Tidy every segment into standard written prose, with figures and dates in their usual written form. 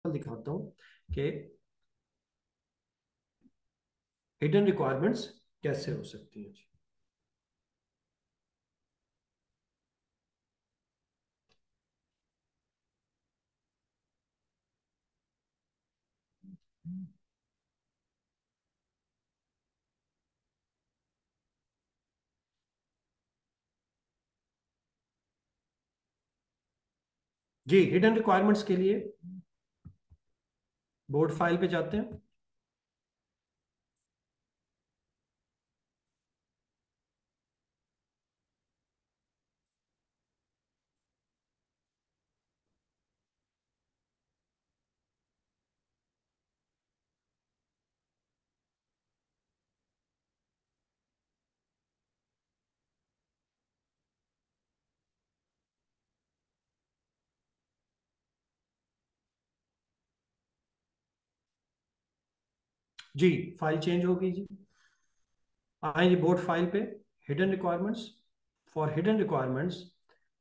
Example दिखाता हूं कि हिडन रिक्वायरमेंट्स कैसे हो सकती हैं। जी, हिडन रिक्वायरमेंट्स के लिए बोर्ड फाइल पे जाते हैं। जी, फाइल चेंज होगी जी। आए जी बोर्ड फाइल पे, hidden requirements. For hidden requirements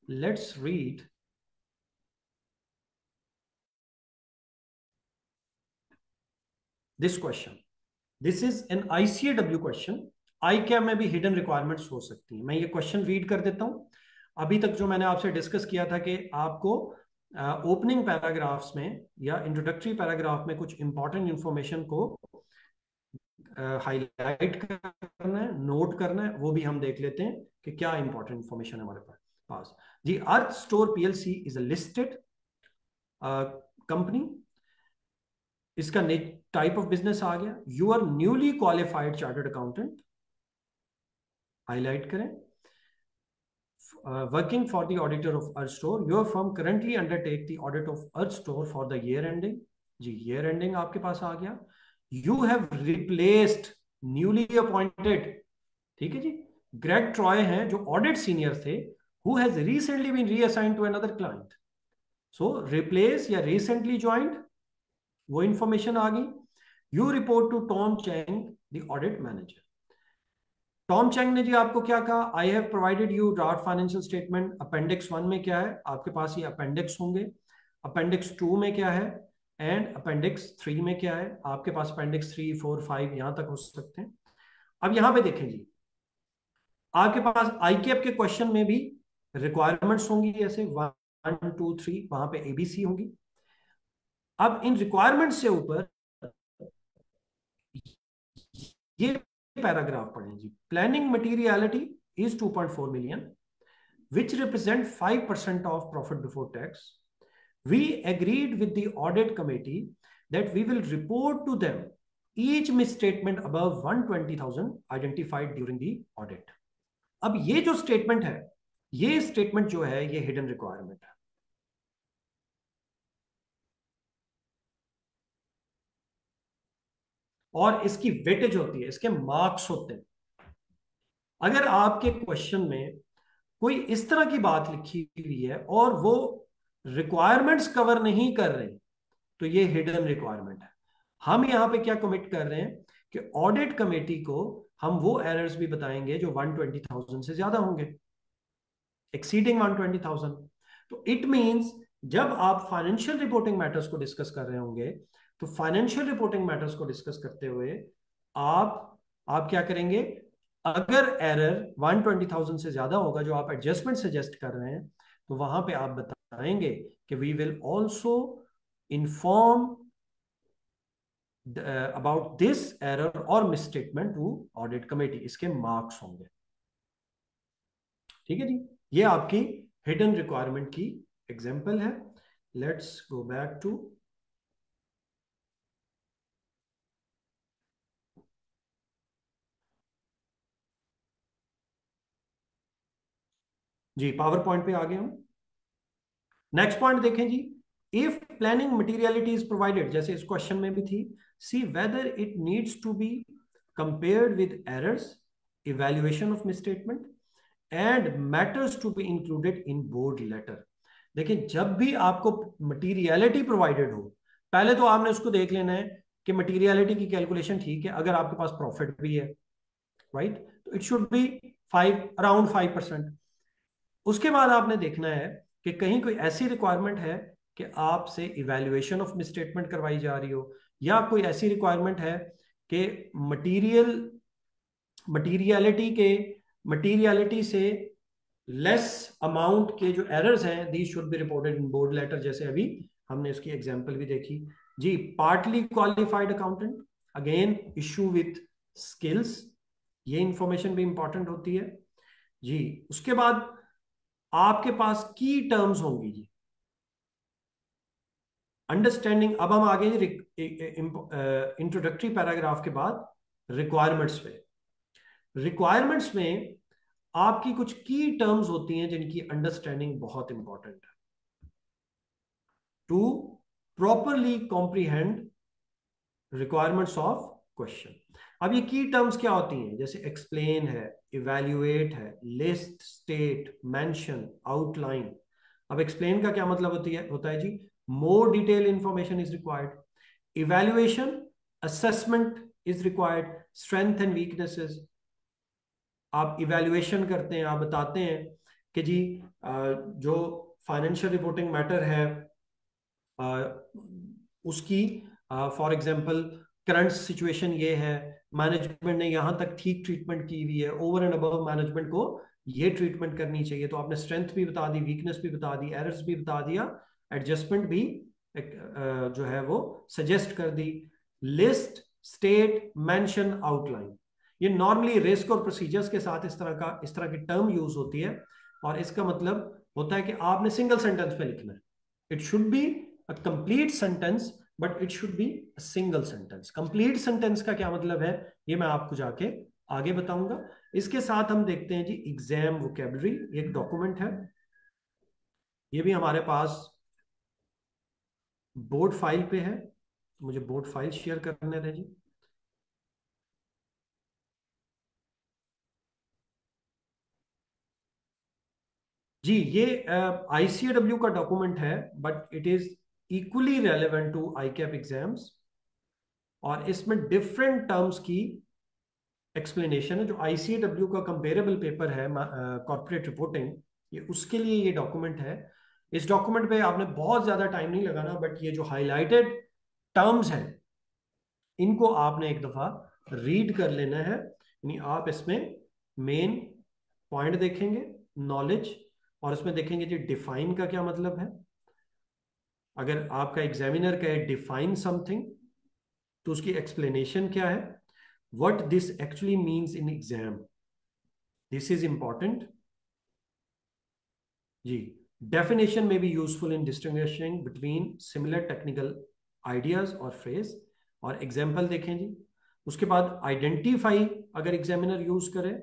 let's read this question. This is an ICAEW question. आई क्या में भी हिडन रिक्वायरमेंट्स हो सकती हैं। मैं ये क्वेश्चन रीड कर देता हूं। अभी तक जो मैंने आपसे डिस्कस किया था कि आपको ओपनिंग पैराग्राफ्स में या इंट्रोडक्टरी पैराग्राफ में कुछ इंपॉर्टेंट इंफॉर्मेशन को हाईलाइट करना है, नोट करना है। वो भी हम देख लेते हैं कि क्या इंपॉर्टेंट इंफॉर्मेशन है हमारे पास। जी, Earth Store PLC is a listed company. इसका टाइप ऑफ बिजनेस आ गया। You are newly qualified chartered accountant, highlight करें। Working for the auditor of Earth Store, your firm currently undertake the audit of Earth Store for the year ending। जी, year ending आपके पास आ गया। You have replaced newly appointed, ठीक है जी, Greg Troy हैं जो audit senior थे, who has recently been reassigned to another client। So replace या recently joined, वो इंफॉर्मेशन आ गई। You report to Tom Chang, the audit manager। Tom Chang ने जी आपको क्या कहा? I have provided you draft financial statement. Appendix 1 में क्या है आपके पास? ये अपेंडिक्स होंगे। अपेंडिक्स 2 में क्या है एंड अपेंडिक्स 3 में क्या है आपके पास? अपेंडिक्स 3, 4, 5 यहां तक हो सकते हैं। अब यहां पे देखें जी, आपके पास आईकेएप के क्वेश्चन में भी रिक्वायरमेंट्स होंगी, ऐसे 1, 2, 3 वहां पे एबीसी होगी। अब इन रिक्वायरमेंट्स से ऊपर ये पैराग्राफ पढ़ें जी। Planning materiality is 2.4 million, which represent 5% of profit before tax. We agreed with the audit committee that we will report to them each misstatement above 120,000 identified during the audit। अब ये जो statement है, ये statement जो है ये hidden requirement है। और इसकी वेटेज होती है, इसके मार्क्स होते हैं। अगर आपके क्वेश्चन में कोई इस तरह की बात लिखी हुई है और वो रिक्वायरमेंट्स कवर नहीं कर रहे, तो ये हिडन रिक्वायरमेंट है। हम यहां पे क्या कमिट कर रहे हैं कि ऑडिट कमेटी को हम वो एरर्स भी बताएंगे जो 120,000 से ज्यादा होंगे, एक्सीडिंग 120,000। तो इट मींस जब आप फाइनेंशियल रिपोर्टिंग मैटर्स को डिस्कस कर रहे होंगे, तो फाइनेंशियल रिपोर्टिंग मैटर्स को डिस्कस करते हुए आप क्या करेंगे? अगर एरर 120,000 से ज्यादा होगा जो आप एडजस्टमेंट सजेस्ट कर रहे हैं, तो वहां पे आप बताएंगे कि we will also inform about this error और मिसस्टेटमेंट टू ऑडिट कमेटी। इसके मार्क्स होंगे, ठीक है जी। ये आपकी हिडन रिक्वायरमेंट की एग्जांपल है। लेट्स गो बैक टू जी, पावर पॉइंट पे आ गए हम। नेक्स्ट पॉइंट देखें जी। If planning materiality is provided, जैसे इस क्वेश्चन में भी थी, see whether it needs to be compared with errors, evaluation of misstatement and matters to be included in board letter. देखिए, जब भी आपको मटीरियलिटी प्रोवाइडेड हो, पहले तो आपने उसको देख लेना है कि मटीरियलिटी की कैलकुलेशन ठीक है। अगर आपके पास प्रॉफिट भी है, राइट, तो इट शुड बी 5, अराउंड 5%। उसके बाद आपने देखना है कि कहीं कोई ऐसी रिक्वायरमेंट है कि आपसे इवैल्यूएशन ऑफ मिसस्टेटमेंट करवाई जा रही हो, या कोई ऐसी रिक्वायरमेंट है कि मटीरियलिटी से लेस अमाउंट के जो एरर्स हैं these should be reported in board letter, जैसे अभी हमने इसकी एग्जांपल भी देखी जी। Partly qualified accountant, again issue with skills, ये इंफॉर्मेशन भी इंपॉर्टेंट होती है जी। उसके बाद आपके पास की टर्म्स होंगी जी, अंडरस्टैंडिंग। अब हम आगे इंट्रोडक्टरी पैराग्राफ के बाद रिक्वायरमेंट्स पे। रिक्वायरमेंट्स में आपकी कुछ की टर्म्स होती हैं जिनकी अंडरस्टैंडिंग बहुत इंपॉर्टेंट है to properly comprehend requirements of question. अब ये की टर्म्स क्या होती हैं, जैसे एक्सप्लेन है, इवैल्यूएट है, लिस्ट, स्टेट, मेंशन, आउटलाइन। अब एक्सप्लेन का क्या मतलब होता है जी, more detail information is required. Evaluation, assessment is required, strength and weaknesses. आप इवैल्यूएशन करते हैं, आप बताते हैं कि जी जो फाइनेंशियल रिपोर्टिंग मैटर है उसकी फॉर एग्जांपल करंट सिचुएशन ये है, मैनेजमेंट ने यहाँ तक ठीक ट्रीटमेंट की हुई है, ओवर एंड अबव मैनेजमेंट को ये ट्रीटमेंट करनी चाहिए। तो आपने स्ट्रेंथ भी बता दी, वीकनेस भी बता दी, एरर्स भी बता दिया, एडजस्टमेंट भी जो है वो सजेस्ट कर दी। लिस्ट, स्टेट, मेंशन, आउटलाइन, ये नॉर्मली रिस्क और प्रोसीजर्स के साथ इस तरह की टर्म यूज होती है, और इसका मतलब होता है कि आपने सिंगल सेंटेंस में लिखना है। It should be a complete sentence but it should be a single sentence. Complete sentence का क्या मतलब है ये मैं आपको जाके आगे बताऊंगा। इसके साथ हम देखते हैं जी एग्जाम वोकेबलरी, एक डॉक्यूमेंट है, ये भी हमारे पास बोर्ड फाइल पे है। मुझे बोर्ड फाइल शेयर करने दें जी। जी ये आईसीएडब्ल्यू का डॉक्यूमेंट है, but it is equally relevant to ICAP exams, और इसमें डिफरेंट टर्म्स की एक्सप्लेनेशन है। जो आईसीएडब्ल्यू का कंपेरेबल पेपर है कॉर्पोरेट रिपोर्टिंग, ये उसके लिए ये डॉक्यूमेंट है। इस डॉक्यूमेंट पे आपने बहुत ज्यादा टाइम नहीं लगाना, बट ये जो हाईलाइटेड टर्म्स हैं इनको आपने एक दफा रीड कर लेना है। यानी आप इसमें मेन पॉइंट देखेंगे, नॉलेज, और इसमें देखेंगे जी डिफाइन का क्या मतलब है। अगर आपका एग्जामिनर कहे डिफाइन समथिंग तो उसकी एक्सप्लेनेशन क्या है, what this actually means in exam, this is important जी। डेफिनेशन में भी useful in distinguishing between similar technical ideas और फ्रेज, और एग्जाम्पल देखें जी। उसके बाद आइडेंटिफाई अगर एग्जामिनर यूज करे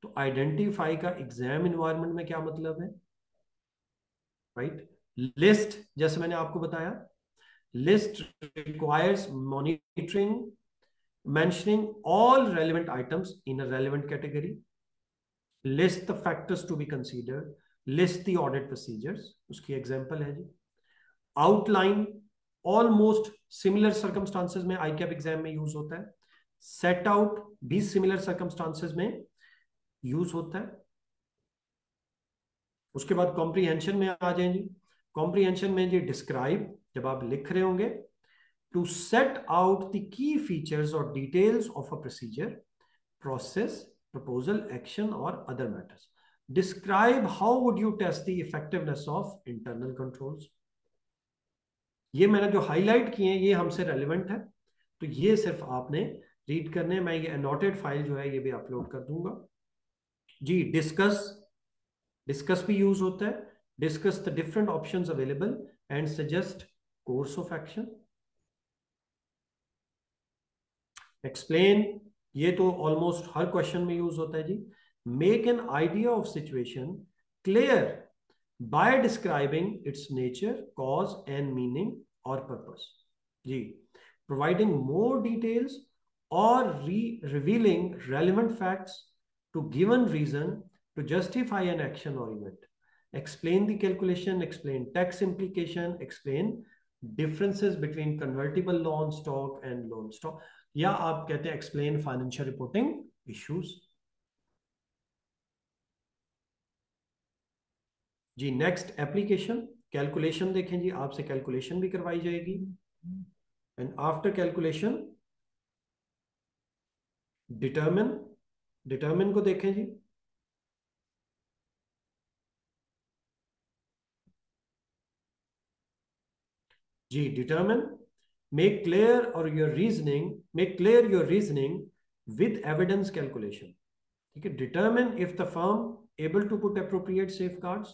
तो आइडेंटिफाई का एग्जाम इन्वायरमेंट में क्या मतलब है, राइट। लिस्ट, जैसे मैंने आपको बताया, list requires monitoring, mentioning all relevant items in a relevant category, list the factors to be considered, list the audit procedures, उसकी एग्जांपल है जी। आउटलाइन ऑलमोस्ट सिमिलर सर्कमस्टांसेस में आईकैप एग्जाम में यूज होता है। सेट आउट भी सिमिलर सर्कमस्टांसेस में use होता है। उसके बाद कॉम्प्रीहेंशन में आ जाए जी। कॉम्प्रीहेंशन में जी डिस्क्राइब, जब आप लिख रहे होंगे, to set out the key features or details of a procedure, process, proposal, action, or other matters. Describe how would you test the effectiveness of internal controls. ये मैंने जो हाईलाइट किए हैं ये हमसे रेलिवेंट है, तो ये सिर्फ आपने रीड करने। मैं ये अनोटेड फाइल जो है ये भी अपलोड कर दूंगा जी। डिस्कस, डिस्कस भी यूज होता है। Discuss the different options available and suggest course of action. Explain, ये तो ऑलमोस्ट हर क्वेश्चन में यूज होता है जी। Make an idea of situation clear by describing its nature, cause and meaning और पर्पस जी। प्रोवाइडिंग मोर डिटेल्स और revealing relevant facts to given reason to justify an action और event. Explain the calculation, explain tax implication, explain differences between convertible loan stock and loan stock, या आप कहते हैं explain financial reporting issues जी। Next application calculation देखें जी, आपसे calculation भी करवाई जाएगी। And after calculation determine, determine को देखें जी। जी determine, make clear your reasoning with evidence calculation. ठीक है, determine if the firm able to put appropriate safeguards,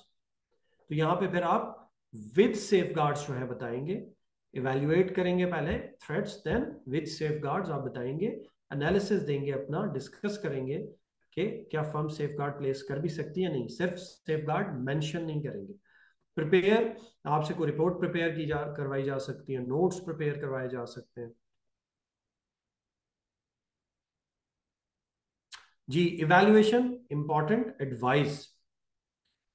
तो यहां पे फिर आप विद सेफ गार्ड्स जो है बताएंगे, इवेल्युएट करेंगे पहले threats, then with safeguards आप बताएंगे, एनालिसिस देंगे अपना, डिस्कस करेंगे कि क्या फर्म सेफ गार्ड प्लेस कर भी सकती है, नहीं सिर्फ सेफ गार्ड मेंशन नहीं करेंगे। प्रिपेयर, आपसे कोई रिपोर्ट प्रिपेयर करवाई जा सकती है, नोट्स प्रिपेयर करवाए जा सकते हैं। जी evaluation important, advice,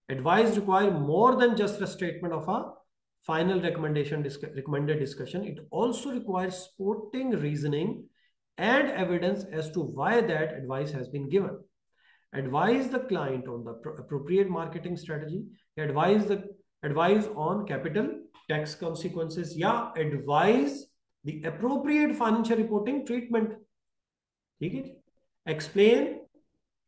advice require more than just a statement of a final recommended discussion. It also requires supporting reasoning and evidence as to why that advice has been given. Advise the client on the appropriate marketing strategy, advise on capital tax consequences, या advise the appropriate financial reporting treatment. ठीक है, explain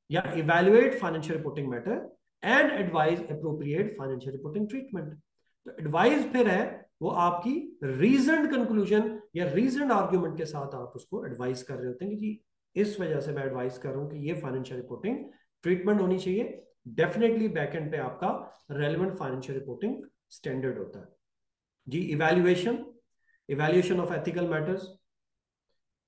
या evaluate financial reporting matter and advise appropriate financial reporting treatment. तो advice फिर है वो आपकी reasoned conclusion या रीजनड आर्ग्यूमेंट के साथ आप उसको एडवाइस कर रहे होते हैं कि जी इस वजह से मैं एडवाइस कर रहा हूं कि ये फाइनेंशियल रिपोर्टिंग ट्रीटमेंट होनी चाहिए। डेफिनेटली बैकएंड पे आपका रेलेवेंट फाइनेंशियल रिपोर्टिंग स्टैंडर्ड होता है। जी evaluation, evaluation of ethical matters,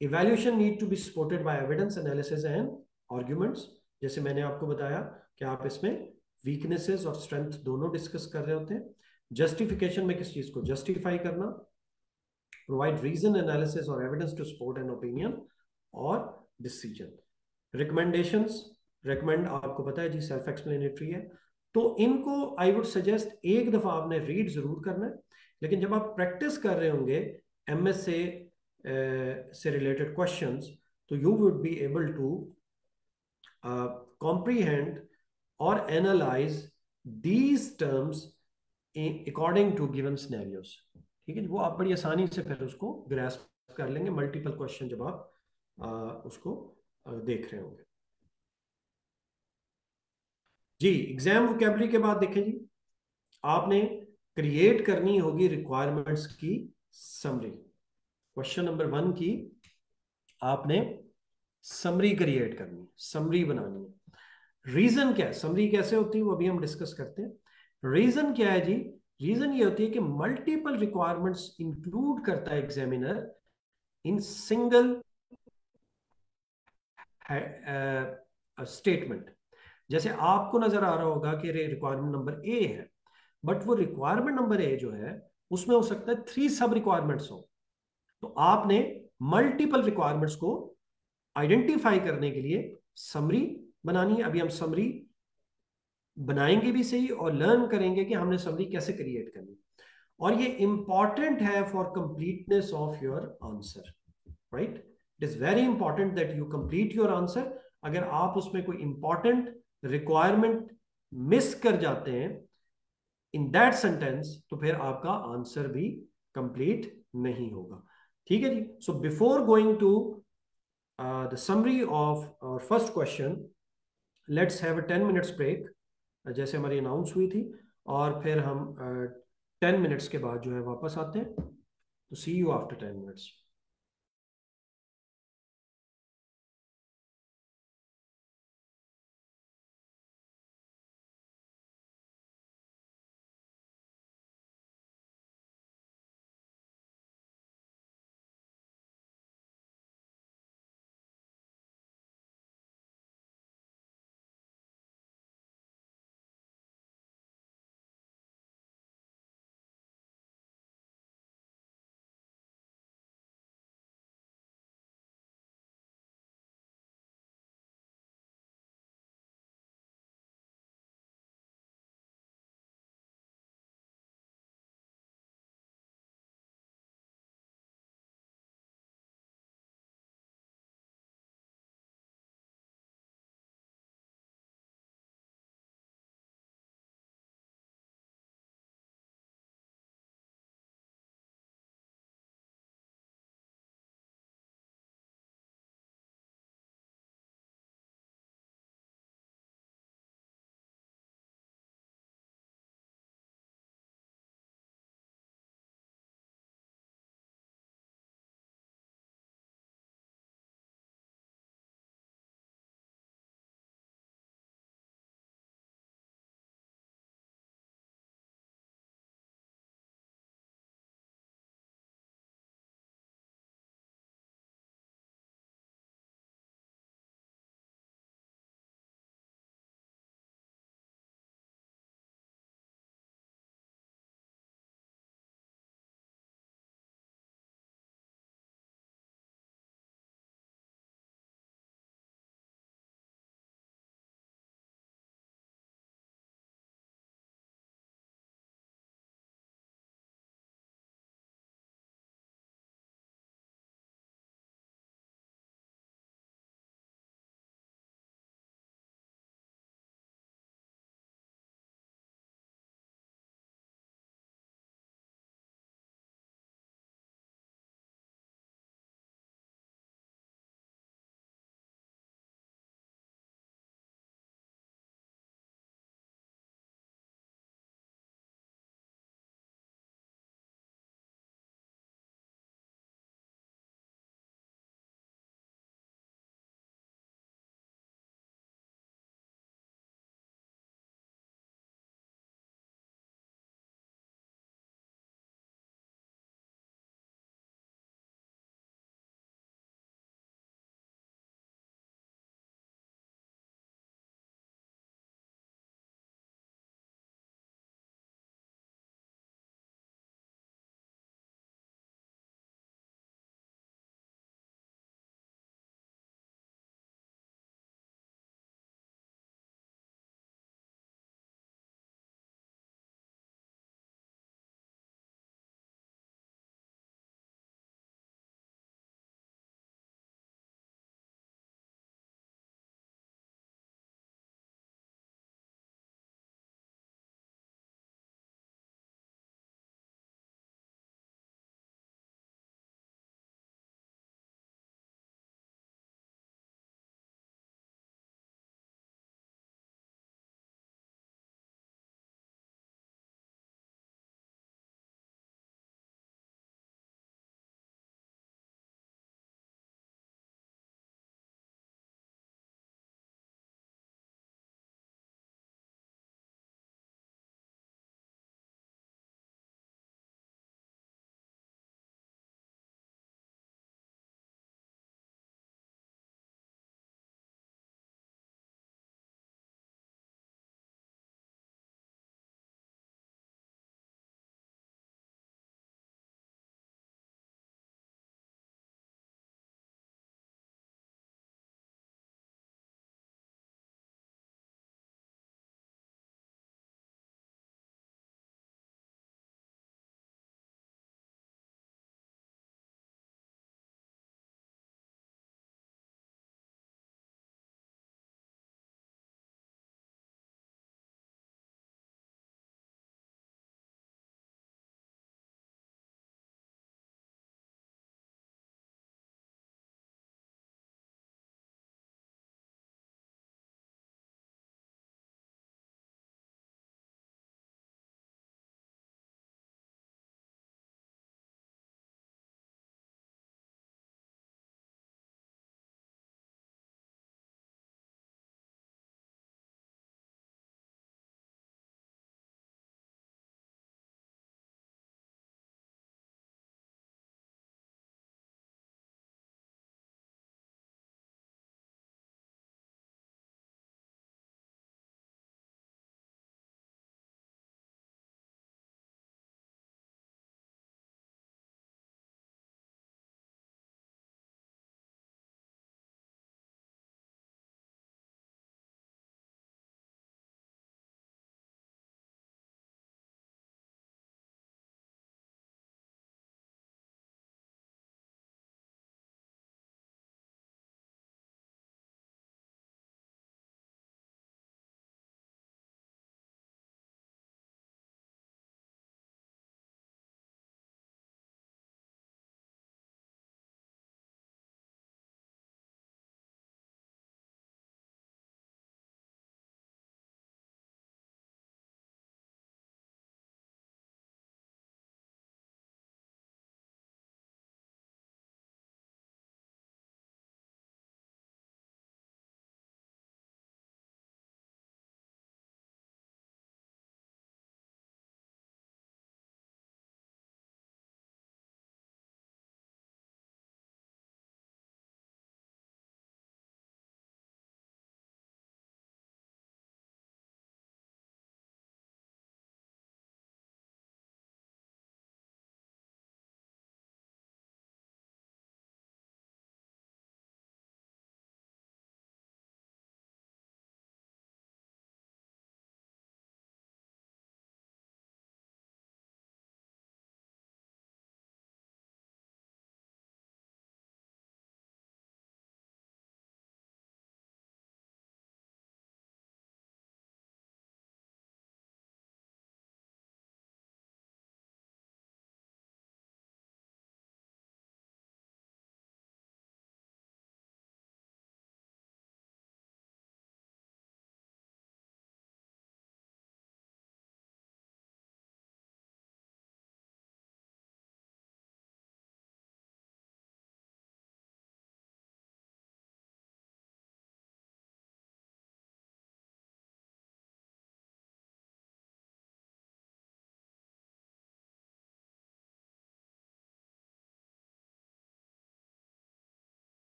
evaluation need to be supported by evidence analysis and arguments. जैसे मैंने आपको बताया कि आप इसमें वीकनेसेस और स्ट्रेंथ दोनों डिस्कस कर रहे होते हैं। जस्टिफिकेशन में किस चीज को जस्टिफाई करना, प्रोवाइड रीजन एनालिसिस और evidence to support an opinion और डिसीजन। रिकमेंडेशंस, रिकमेंड आपको पता है जी सेल्फ एक्सप्लेनेटरी है, तो इनको आई वुड सजेस्ट एक दफा आपने रीड जरूर करना है, लेकिन जब आप प्रैक्टिस कर रहे होंगे एमएसए से रिलेटेड क्वेश्चंस, तो you would be able to comprehend or analyze these terms according to given scenarios। ठीक है, वो आप बड़ी आसानी से फिर उसको ग्रास्प कर लेंगे मल्टीपल क्वेश्चन जब आप उसको देख रहे होंगे। जी एग्जाम वोकैबुलरी के बाद देखें जी, आपने क्रिएट करनी होगी रिक्वायरमेंट्स की समरी। क्वेश्चन नंबर 1 की आपने समरी क्रिएट करनी, समरी बनानी है। रीजन क्या है, समरी कैसे होती है वो अभी हम डिस्कस करते हैं। रीजन क्या है जी, रीजन ये होती है कि मल्टीपल रिक्वायरमेंट्स इंक्लूड करता है एग्जामिनर इन सिंगल स्टेटमेंट। जैसे आपको नजर आ रहा होगा कि रिक्वायरमेंट नंबर ए है, बट वो रिक्वायरमेंट नंबर ए जो है उसमें हो सकता है 3 सब रिक्वायरमेंट्स हो, तो आपने मल्टीपल रिक्वायरमेंट्स को आइडेंटिफाई करने के लिए समरी बनानी है। अभी हम समरी बनाएंगे भी सही और लर्न करेंगे कि हमने समरी कैसे क्रिएट करनी, और ये इंपॉर्टेंट है for completeness of your answer, right. It is very important that you complete your answer. अगर आप उसमें कोई इंपॉर्टेंट रिक्वायरमेंट मिस कर जाते हैं इन दैट सेंटेंस, तो फिर आपका आंसर भी कंप्लीट नहीं होगा। ठीक है जी। So before going to the summary of our first question, let's have a 10 minutes break जैसे हमारी अनाउंस हुई थी, और फिर हम 10 मिनट्स के बाद जो है वापस आते हैं। तो सी यू आफ्टर 10 मिनट्स।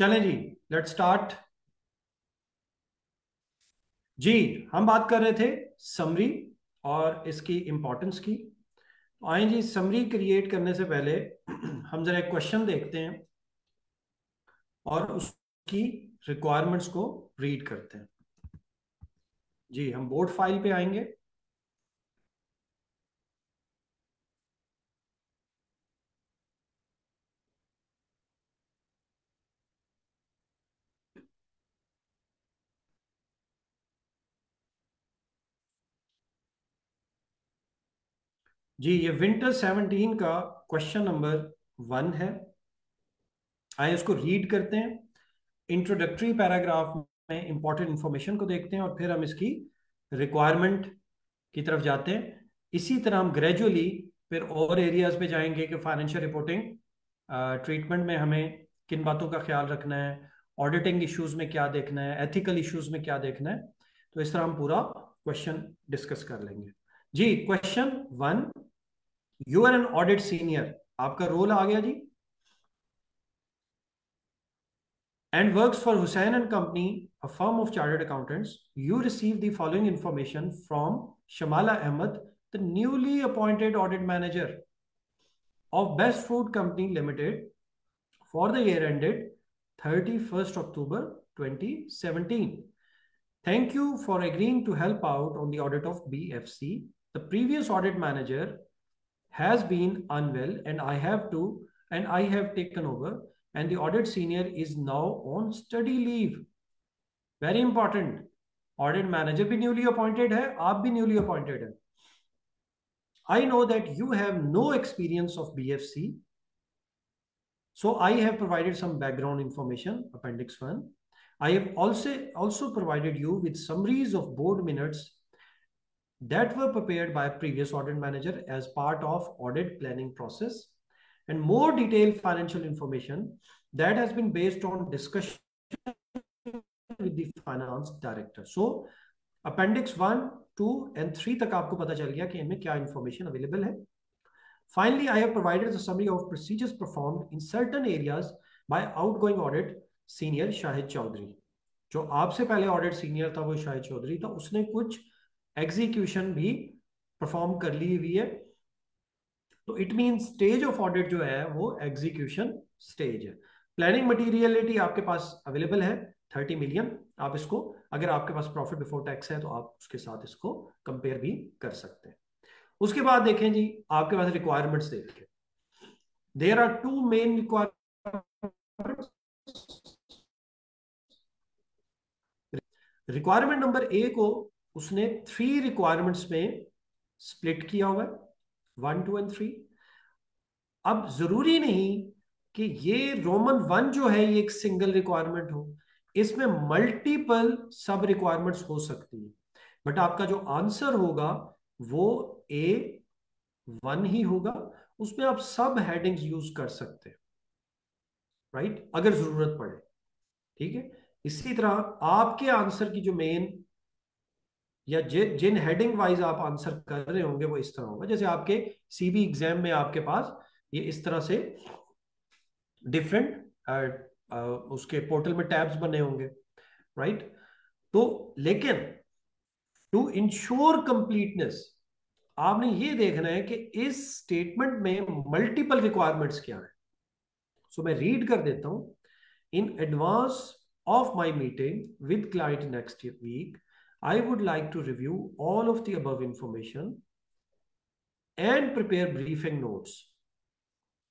चलें जी, लेट्स स्टार्ट। जी, हम बात कर रहे थे समरी और इसकी इंपॉर्टेंस की। तो आए जी, समरी क्रिएट करने से पहले हम जरा एक क्वेश्चन देखते हैं और उसकी रिक्वायरमेंट्स को रीड करते हैं। जी, हम बोर्ड फाइल पे आएंगे। जी, ये विंटर 17 का क्वेश्चन नंबर 1 है। आइए उसको रीड करते हैं। इंट्रोडक्टरी पैराग्राफ में इंपॉर्टेंट इंफॉर्मेशन को देखते हैं और फिर हम इसकी रिक्वायरमेंट की तरफ जाते हैं। इसी तरह हम ग्रेजुअली फिर और एरियाज पे जाएंगे कि फाइनेंशियल रिपोर्टिंग ट्रीटमेंट में हमें किन बातों का ख्याल रखना है, ऑडिटिंग इश्यूज में क्या देखना है, एथिकल इश्यूज में क्या देखना है। तो इस तरह हम पूरा क्वेश्चन डिस्कस कर लेंगे। जी, question 1, you are an audit senior, आपका रोल आ गया जी, and works for Hussain and Company, a firm of chartered accountants. You receive the following information from Shamala Ahmed, the newly appointed audit manager of Best Food Company Limited for the year ended 31st October 2017. Thank you for agreeing to help out on the audit of BFC. The previous audit manager has been unwell and I have taken over, and the audit senior is now on study leave. Very important. Audit manager भी newly appointed है, आप भी newly appointed है. I know that you have no experience of BFC, so I have provided some background information, Appendix 1. I have also provided you with summaries of board minutes that were prepared by a previous audit manager as part of audit planning process, and more detailed financial information that has been based on discussion with the finance director. So appendix 1, 2 and 3 तक आपको पता चल गया कि इनमें क्या information available है. Finally, I have provided the summary of procedures performed in certain areas by outgoing audit senior Shahid Chaudhary. जो आपसे पहले ऑडिट सीनियर था वो शाहिद चौधरी था, उसने कुछ एग्जीक्यूशन भी परफॉर्म कर ली हुई है. तो it mean stage of audit जो है वो एग्जीक्यूशन स्टेज है. प्लानिंग मटीरियलिटी आपके पास अवेलेबल है 30 मिलियन. आप इसको, अगर आपके पास प्रॉफिट बिफोर टैक्स है तो आप उसके साथ इसको कंपेयर भी कर सकते हैं. उसके बाद देखें जी, आपके पास रिक्वायरमेंट्स देखें. There are two main requirements. Requirement number A को उसने 3 रिक्वायरमेंट्स में स्प्लिट किया हुआ है, 1, 2 and 3. अब जरूरी नहीं कि ये रोमन 1 जो है ये एक सिंगल रिक्वायरमेंट हो, इसमें मल्टीपल सब रिक्वायरमेंट्स हो सकती है. बट आपका जो आंसर होगा वो A1 ही होगा. उसमें आप सब हेडिंग्स यूज कर सकते हैं, राइट, अगर जरूरत पड़े. ठीक है. इसी तरह आपके आंसर की जो मेन या जिन हेडिंग वाइज आप आंसर कर रहे होंगे वो इस तरह होगा. जैसे आपके सीबी एग्जाम में आपके पास ये इस तरह से डिफरेंट उसके पोर्टल में टैब्स बने होंगे, राइट. तो लेकिन टू इंश्योर कंप्लीटनेस आपने ये देखना है कि इस स्टेटमेंट में मल्टीपल रिक्वायरमेंट्स क्या है. सो मैं रीड कर देता हूं. In advance of my meeting with client next week, I would like to review all of the above information and prepare briefing notes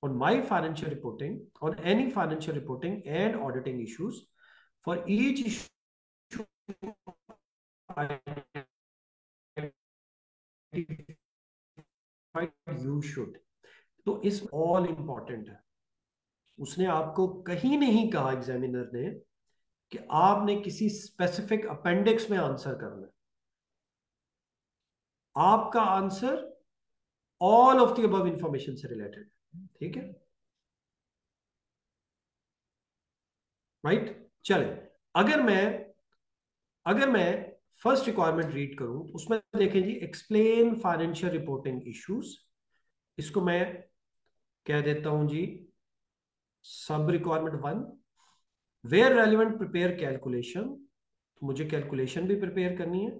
on my financial reporting, on any financial reporting and auditing issues. For each issue, you should. तो इस all important है. उसने आपको कहीं नहीं कहा examiner ने कि आपने किसी स्पेसिफिक अपेंडिक्स में आंसर करना है. आपका answer all of the above information से रिलेटेड. ठीक है, राइट. चले, अगर मैं फर्स्ट रिक्वायरमेंट रीड करूं तो उसमें देखें जी, एक्सप्लेन फाइनेंशियल रिपोर्टिंग इश्यूज. इसको मैं कह देता हूं जी sub requirement 1. Where relevant prepare calculation, मुझे कैलकुलेशन भी प्रिपेयर करनी है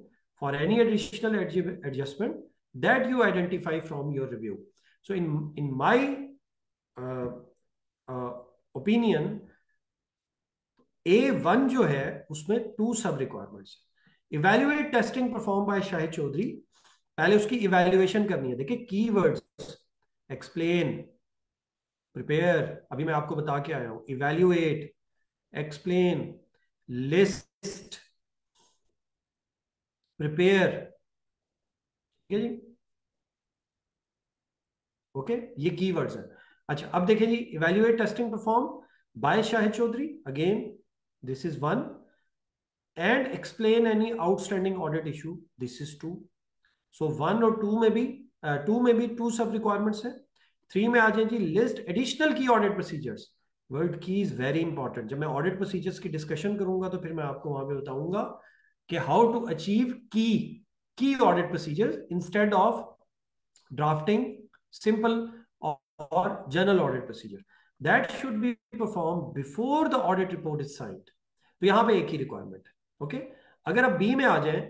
for any additional adjustment that you identify from your review. So in my opinion A1 जो है उसमें 2 sub requirements. Evaluate testing perform by Shahid Chaudhry, पहले उसकी इवेल्युएशन करनी है. देखिए कीवर्ड्स, एक्सप्लेन, प्रिपेयर, अभी मैं आपको बता के आया हूं. Evaluate, explain, list, prepare. ठीक है जी, ओके, ये कीवर्ड्स हैं. अच्छा अब देखिए जी, evaluate testing perform by Shahid Chaudhary, again this is 1. And explain any outstanding audit issue, this is 2. So 1 और 2 में भी 2 सब रिक्वायरमेंट्स हैं. 3 में आ जाए जी, लिस्ट एडिशनल की ऑडिट प्रोसीजर्स. वर्ड की इज वेरी इंपॉर्टेंट. जब मैं ऑडिट प्रोसीजर्स की डिस्कशन करूंगा तो फिर मैं आपको वहां पे बताऊंगा कि how to achieve key audit procedures instead of drafting simple और general audit procedure. That should be perform before the audit report is signed. तो यहां पे एक ही रिक्वायरमेंट है. ओके, अगर आप बी में आ जाए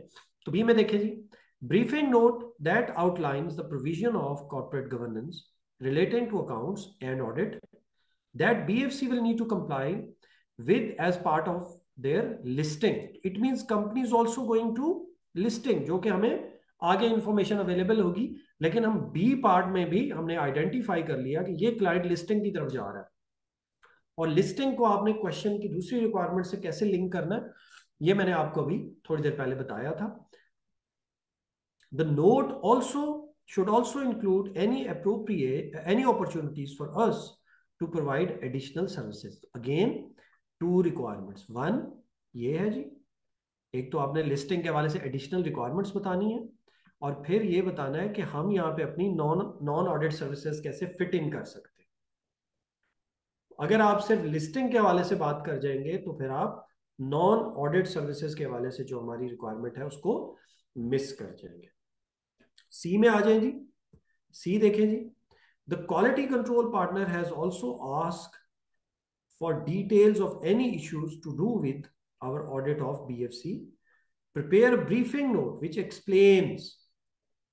तो बी में देखिए जी, briefing note that outlines the provision of corporate governance relating to accounts and audit that BFC will need to comply with as part of their listing. It means company is also going to listing, जो कि हमें आगे information available होगी. लेकिन हम B part में भी हमने आइडेंटिफाई कर लिया कि ये क्लाइंट लिस्टिंग की तरफ जा रहा है. और लिस्टिंग को आपने क्वेश्चन की दूसरी रिक्वायरमेंट से कैसे लिंक करना है, ये मैंने आपको अभी थोड़ी देर पहले बताया था. The note also should also include any opportunities for us to provide additional services. Again, 2 requirements. 1 ये है जी, एक तो आपने लिस्टिंग के हवाले से एडिशनल रिक्वायरमेंट्स बतानी है, और फिर ये बताना है कि हम यहाँ पे अपनी नॉन ऑडिट सर्विसेज कैसे फिट इन कर सकते हैं. अगर आप सिर्फ लिस्टिंग के हवाले से बात कर जाएंगे तो फिर आप नॉन ऑडिट सर्विसेज के हवाले से जो हमारी रिक्वायरमेंट है उसको मिस कर जाएंगे. सी में आ जाए जी, सी देखें जी, the quality control partner has also asked for details of any issues to do with our audit of BFC. Prepare briefing note which explains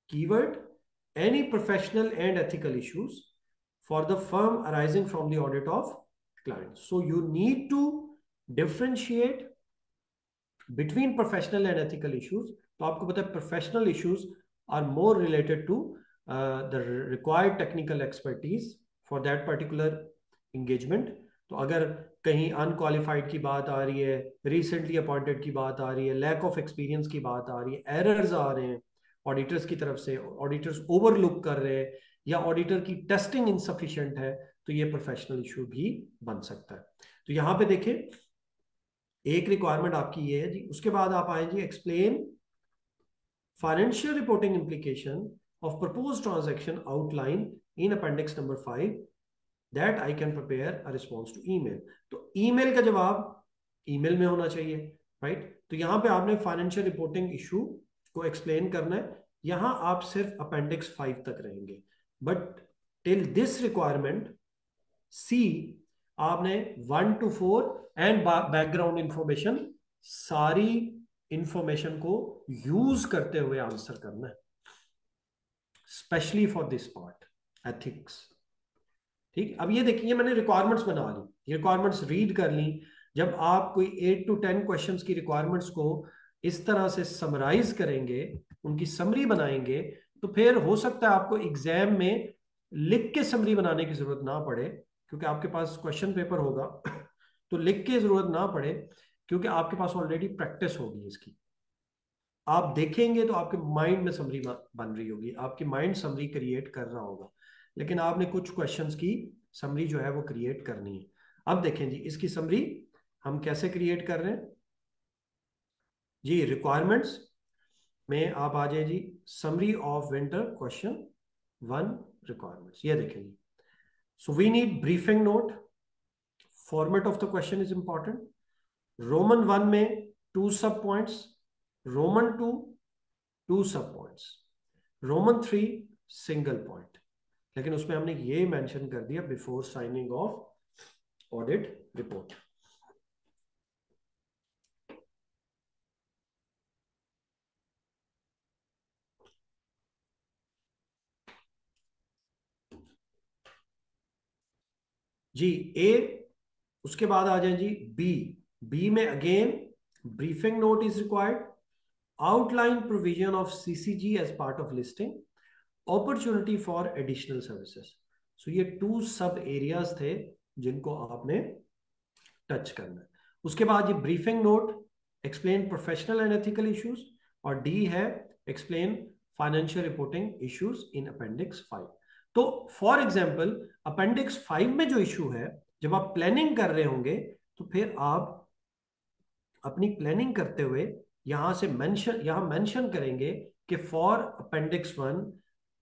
keyword any professional and ethical issues for the firm arising from the audit of client. So you need to differentiate between professional and ethical issues. तो आपको पता है professional issues are more related to the required technical expertise for that particular engagement. तो अगर कहीं unqualified की बात आ रही है, रिसेंटली अपॉइंटेड की बात आ रही है, लैक ऑफ एक्सपीरियंस की बात आ रही है, एरर्स आ रहे हैं ऑडिटर्स की तरफ से, ऑडिटर्स ओवरलुक कर रहे हैं, या ऑडिटर की टेस्टिंग इनसफिशिएंट है, तो ये प्रोफेशनल इशू भी बन सकता है. तो यहां पे देखें, एक रिक्वायरमेंट आपकी ये है जी. उसके बाद आप आए जी, explain financial reporting implication of proposed transaction outlined in appendix number 5 that I can prepare a response to email. तो ईमेल का जवाब ईमेल में होना चाहिए, राइट. तो यहां पे आपने फाइनेंशियल रिपोर्टिंग इशू को एक्सप्लेन करना है. यहां आप सिर्फ अपेंडिक्स 5 तक रहेंगे, बट टिल दिस रिक्वायरमेंट सी आपने 1 to 4 एंड बैकग्राउंड इंफॉर्मेशन, सारी इंफॉर्मेशन को यूज करते हुए आंसर करना है, specially for this part ethics. ठीक, अब ये देखिए, मैंने रिक्वायरमेंट्स बना ली, ये रिक्वायरमेंट्स रीड कर ली. जब आप कोई 8 to 10 क्वेश्चंस की रिक्वायरमेंट्स को इस तरह से समराइज करेंगे, उनकी समरी बनाएंगे, तो फिर हो सकता है आपको एग्जाम में लिख के समरी बनाने की जरूरत ना पड़े, क्योंकि आपके पास क्वेश्चन पेपर होगा. तो लिख के जरूरत ना पड़े, क्योंकि आपके पास ऑलरेडी प्रैक्टिस होगी इसकी. आप देखेंगे तो आपके माइंड में समरी बन रही होगी, आपकी माइंड समरी क्रिएट कर रहा होगा, लेकिन आपने कुछ क्वेश्चंस की समरी जो है वो क्रिएट करनी है. अब देखें जी, इसकी समरी हम कैसे क्रिएट कर रहे हैं जी. रिक्वायरमेंट्स में आप आ जाए जी, summary of winter question 1 requirements. ये देखें जी, so we need briefing note. Format of the question is important. Roman 1 में 2 सब पॉइंट्स, रोमन 2 2 सब पॉइंट्स, रोमन 3 सिंगल पॉइंट. लेकिन उसमें हमने ये मेंशन कर दिया before signing off audit report. जी ए, उसके बाद आ जाए जी बी। बी में again briefing note is required, outline provision of CCG as part of listing, opportunity for additional services. So ये टू सब एरियाज थे जिनको आपने टच करना है। उसके बाद ये briefing note explain professional and ethical issues, और डी है explain financial reporting issues in appendix 5। तो फॉर एग्जांपल अपेंडिक्स 5 में जो इशू है, जब आप प्लानिंग कर रहे होंगे तो फिर आप अपनी प्लानिंग करते हुए यहां मेंशन करेंगे कि फॉर अपेंडिक्स 1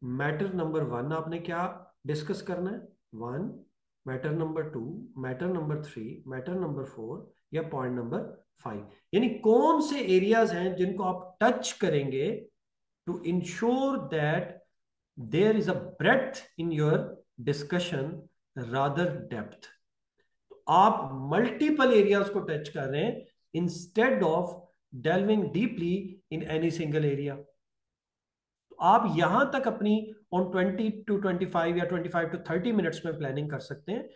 मैटर नंबर 1 आपने क्या डिस्कस करना है, 1, matter number 2, matter number 3, matter number 4 या पॉइंट नंबर 5। यानी कौन से एरियाज हैं जिनको आप टच करेंगे to ensure that there is a breadth in your discussion rather depth. आप मल्टीपल एरियाज को टच कर रहे हैं instead of delving deeply in any single area. तो आप यहां तक अपनी ऑन 20 to 25 या 25 to 30 मिनट्स में प्लानिंग कर सकते हैं।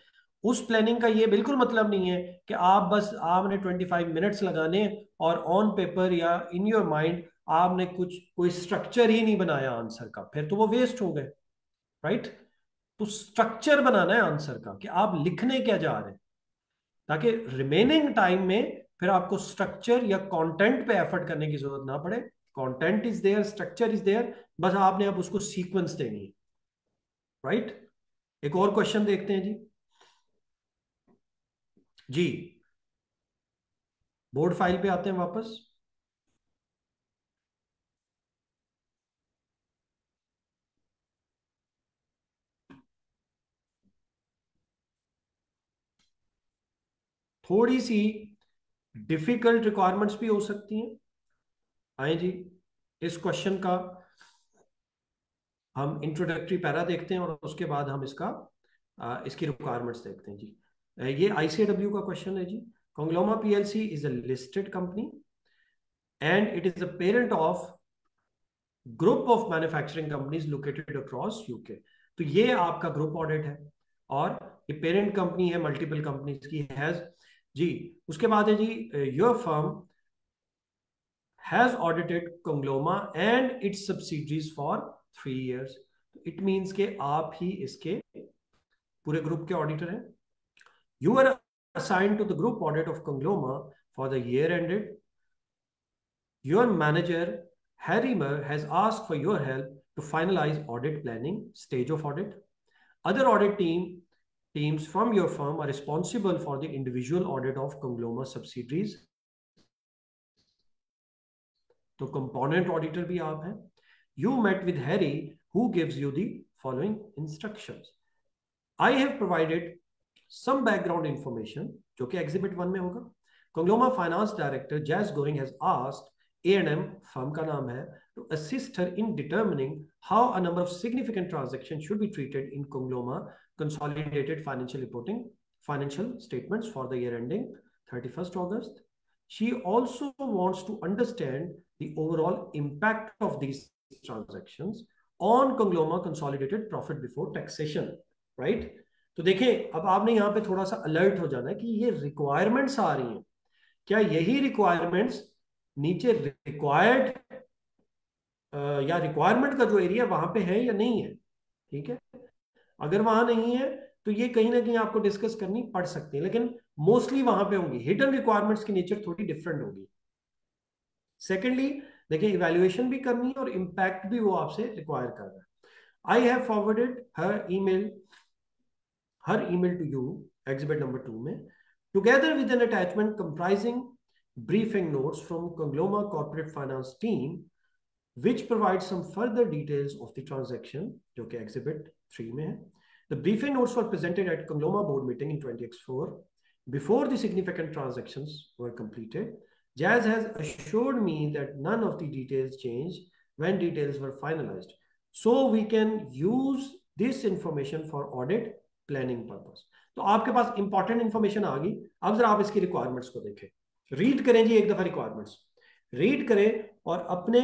उस प्लानिंग का ये बिल्कुल मतलब नहीं है कि आप बस आपने 25 मिनट्स लगाने और ऑन पेपर या इन योर माइंड आपने कुछ कोई स्ट्रक्चर ही नहीं बनाया आंसर का, फिर तो वो वेस्ट हो गए, राइट। तो स्ट्रक्चर बनाना है आंसर का कि आप लिखने क्या जा रहे हैं, ताकि रिमेनिंग टाइम में फिर आपको स्ट्रक्चर या कंटेंट पे एफर्ट करने की जरूरत ना पड़े। Content is there, structure is there, बस आपने अब उसको सीक्वेंस देनी है, राइट। एक और क्वेश्चन देखते हैं जी। जी बोर्ड फाइल पे आते हैं वापस। थोड़ी सी डिफिकल्ट रिक्वायरमेंट्स भी हो सकती हैं। आए जी, इस क्वेश्चन का हम इंट्रोडक्टरी पैरा देखते हैं और उसके बाद हम इसकी रिक्वायरमेंट्स देखते हैं जी। ये आईसीडब्ल्यू का क्वेश्चन है जी। Congloma PLC is a listed company and it is the parent of group of manufacturing companies located across UK. तो ये आपका ग्रुप ऑडिट है और ये पेरेंट कंपनी है मल्टीपल कंपनीज की, हैज जी। उसके बाद है जी your firm has audited Congloma and its subsidiaries for 3 years। It means के आप ही इसके पूरे ग्रुप के ऑडिटर हैं। You are assigned to the group audit of Congloma for the year ended। Your manager Harrimer has asked for your help to finalize audit planning stage of audit। Other audit teams from your firm are responsible for the individual audit of Congloma subsidiaries। तो component auditor भी आप हैं। You met with Harry who gives you the following instructions. I have provided some background information जो कि exhibit 1 में होगा। Congloma finance director Jez going has asked A&M firm का नाम है to assist her in determining how a number of significant transactions should be treated in Congloma consolidated financial reporting financial statements for the year ending 31st August। She also wants to understand the overall impact of these transactions on Congloma consolidated profit before taxation, right। तो देखें, अब आपने यहां पे थोड़ा सा alert हो जाना है कि ये रिक्वायरमेंट्स आ रही हैं, क्या यही रिक्वायरमेंट्स नीचे रिक्वायर्ड या रिक्वायरमेंट का जो एरिया वहां पे है या नहीं है, ठीक है। अगर वहां नहीं है तो ये कहीं ना कहीं आपको डिस्कस करनी पड़ सकती है, लेकिन मोस्टली वहां पे होंगी। हिडन रिक्वायरमेंट्स की नेचर थोड़ी डिफरेंट होगी। सेकेंडली देखिए, इवैल्यूएशन भी करनी है और इम्पैक्ट भी वो आपसे रिक्वायर कर रहा है। I have forwarded her email to you exhibit number 2 में, together with an attachment comprising briefing notes from Congloma corporate finance team which provides some further details of the transaction जो कि exhibit 3 में है। The briefing notes were presented at Congloma board meeting in 20x4 before the significant transactions were completed। Jazz has assured me that none of the details changed when details were finalized, so we can use this information for audit planning purpose। तो आपके पास important information आ गई। अब जरा आप इसकी requirements को देखें, रीड करें जी, एक दफा रिक्वायरमेंट्स रीड करें और अपने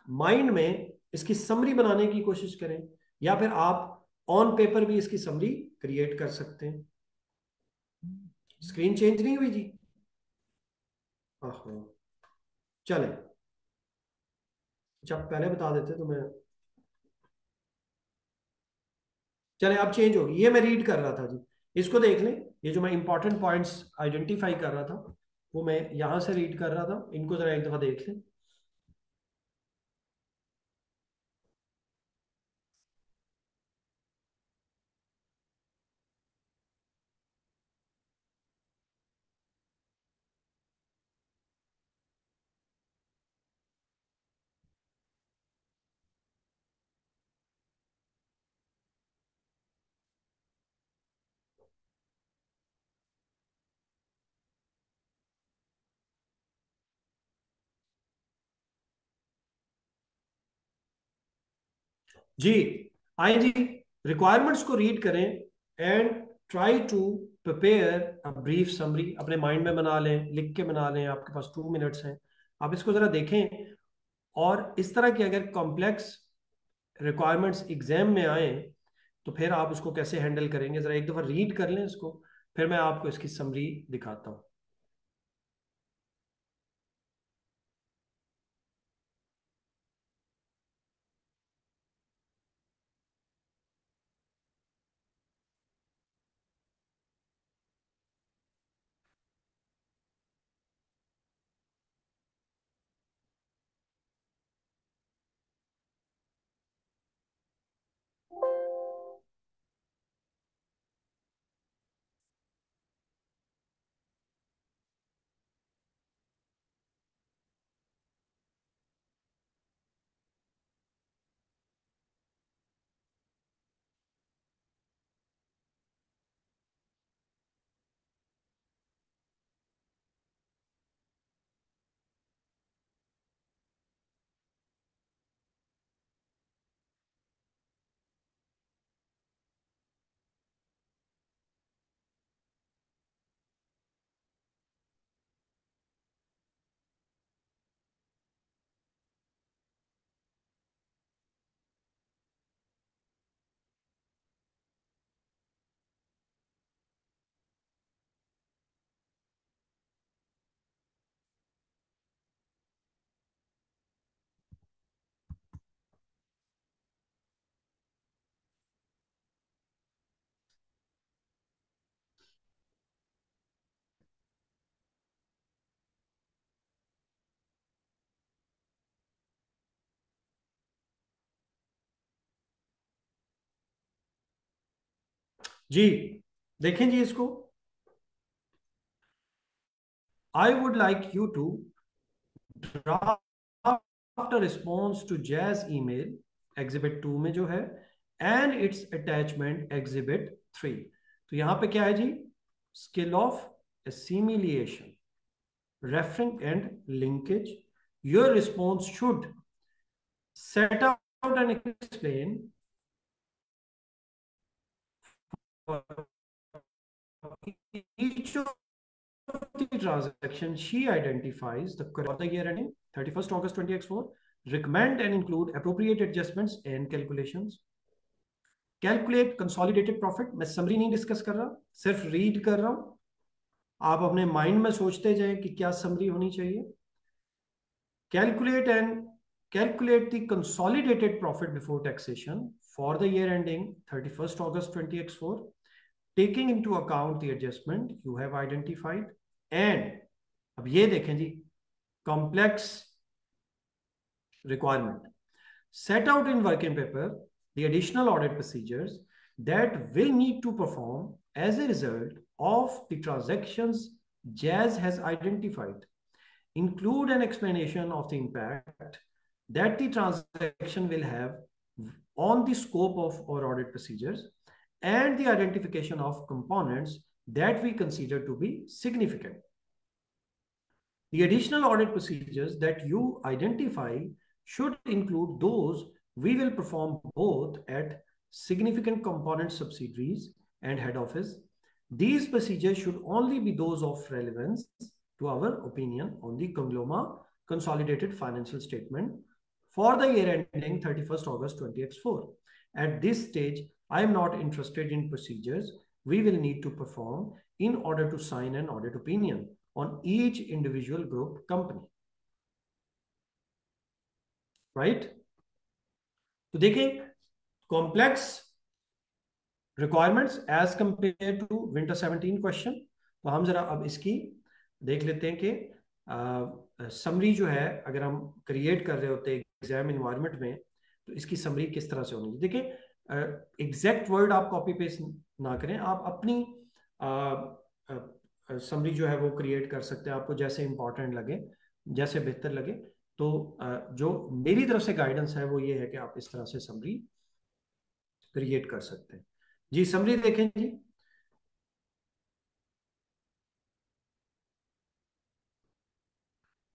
माइंड में इसकी समरी बनाने की कोशिश करें, या फिर आप ऑन पेपर भी इसकी समरी क्रिएट कर सकते हैं। स्क्रीन चेंज नहीं हुई जी? हाँ, चले, जब पहले बता देते तो मैं, चले अब चेंज होगी। ये मैं रीड कर रहा था जी, इसको देख लें। ये जो मैं इंपॉर्टेंट पॉइंट्स आइडेंटिफाई कर रहा था वो मैं यहां से रीड कर रहा था, इनको जरा एक दफा देख लें। जी, आए जी, रिक्वायरमेंट्स को रीड करें and try to prepare a brief summary. अपने माइंड में बना लें, लिख के बना लें, आपके पास 2 मिनट्स हैं। आप इसको जरा देखें, और इस तरह की अगर कॉम्प्लेक्स रिक्वायरमेंट्स एग्जाम में आए तो फिर आप उसको कैसे हैंडल करेंगे, जरा एक दफा रीड कर लें इसको, फिर मैं आपको इसकी समरी दिखाता हूँ। जी, देखें जी इसको। I would like you to draft a response to Jez email exhibit 2 में जो है, एंड इट्स अटैचमेंट एग्जिबिट 3। तो यहां पे क्या है जी? Skill of assimilation, referring and linkage. Your response should set out and explain for each of the transaction she identifies the for the year ending 31st August 2024, recommend and include appropriate adjustments and calculations. Calculate consolidated profit, मैं summary नहीं discuss कर रहा, सिर्फ read कर रहा हूं। आप अपने माइंड में सोचते जाएं कि क्या समरी होनी चाहिए। Calculate the consolidated profit before taxation for the year ending 31st August 2024, taking into account the adjustment you have identified. And अब ये देखें जी, complex requirement. Set out in working paper the additional audit procedures that will need to perform as a result of the transactions Jazz has identified. Include an explanation of the impact that the transaction will have on the scope of our audit procedures and the identification of components that we consider to be significant. The additional audit procedures that you identify should include those we will perform both at significant component subsidiaries and head office. These procedures should only be those of relevance to our opinion on the conglomerate consolidated financial statement for the year ending 31st August 2024. At this stage, I am not interested in procedures we will need to perform in order to sign an audit opinion on each individual group company. Right? तो देखें, complex requirements as compare to winter 17 क्वेश्चन। तो हम जरा अब इसकी देख लेते हैं कि समरी जो है अगर हम क्रिएट कर रहे होते हैं एग्जाम इन्वायरमेंट में तो इसकी समरी किस तरह से होनी। देखिए एग्जैक्ट वर्ड आप कॉपी पेस्ट ना करें, आप अपनी समरी जो है वो क्रिएट कर सकते हैं, आपको जैसे इंपॉर्टेंट लगे, जैसे बेहतर लगे। तो जो मेरी तरफ से गाइडेंस है वो ये है कि आप इस तरह से समरी क्रिएट कर सकते हैं। जी समरी देखें जी।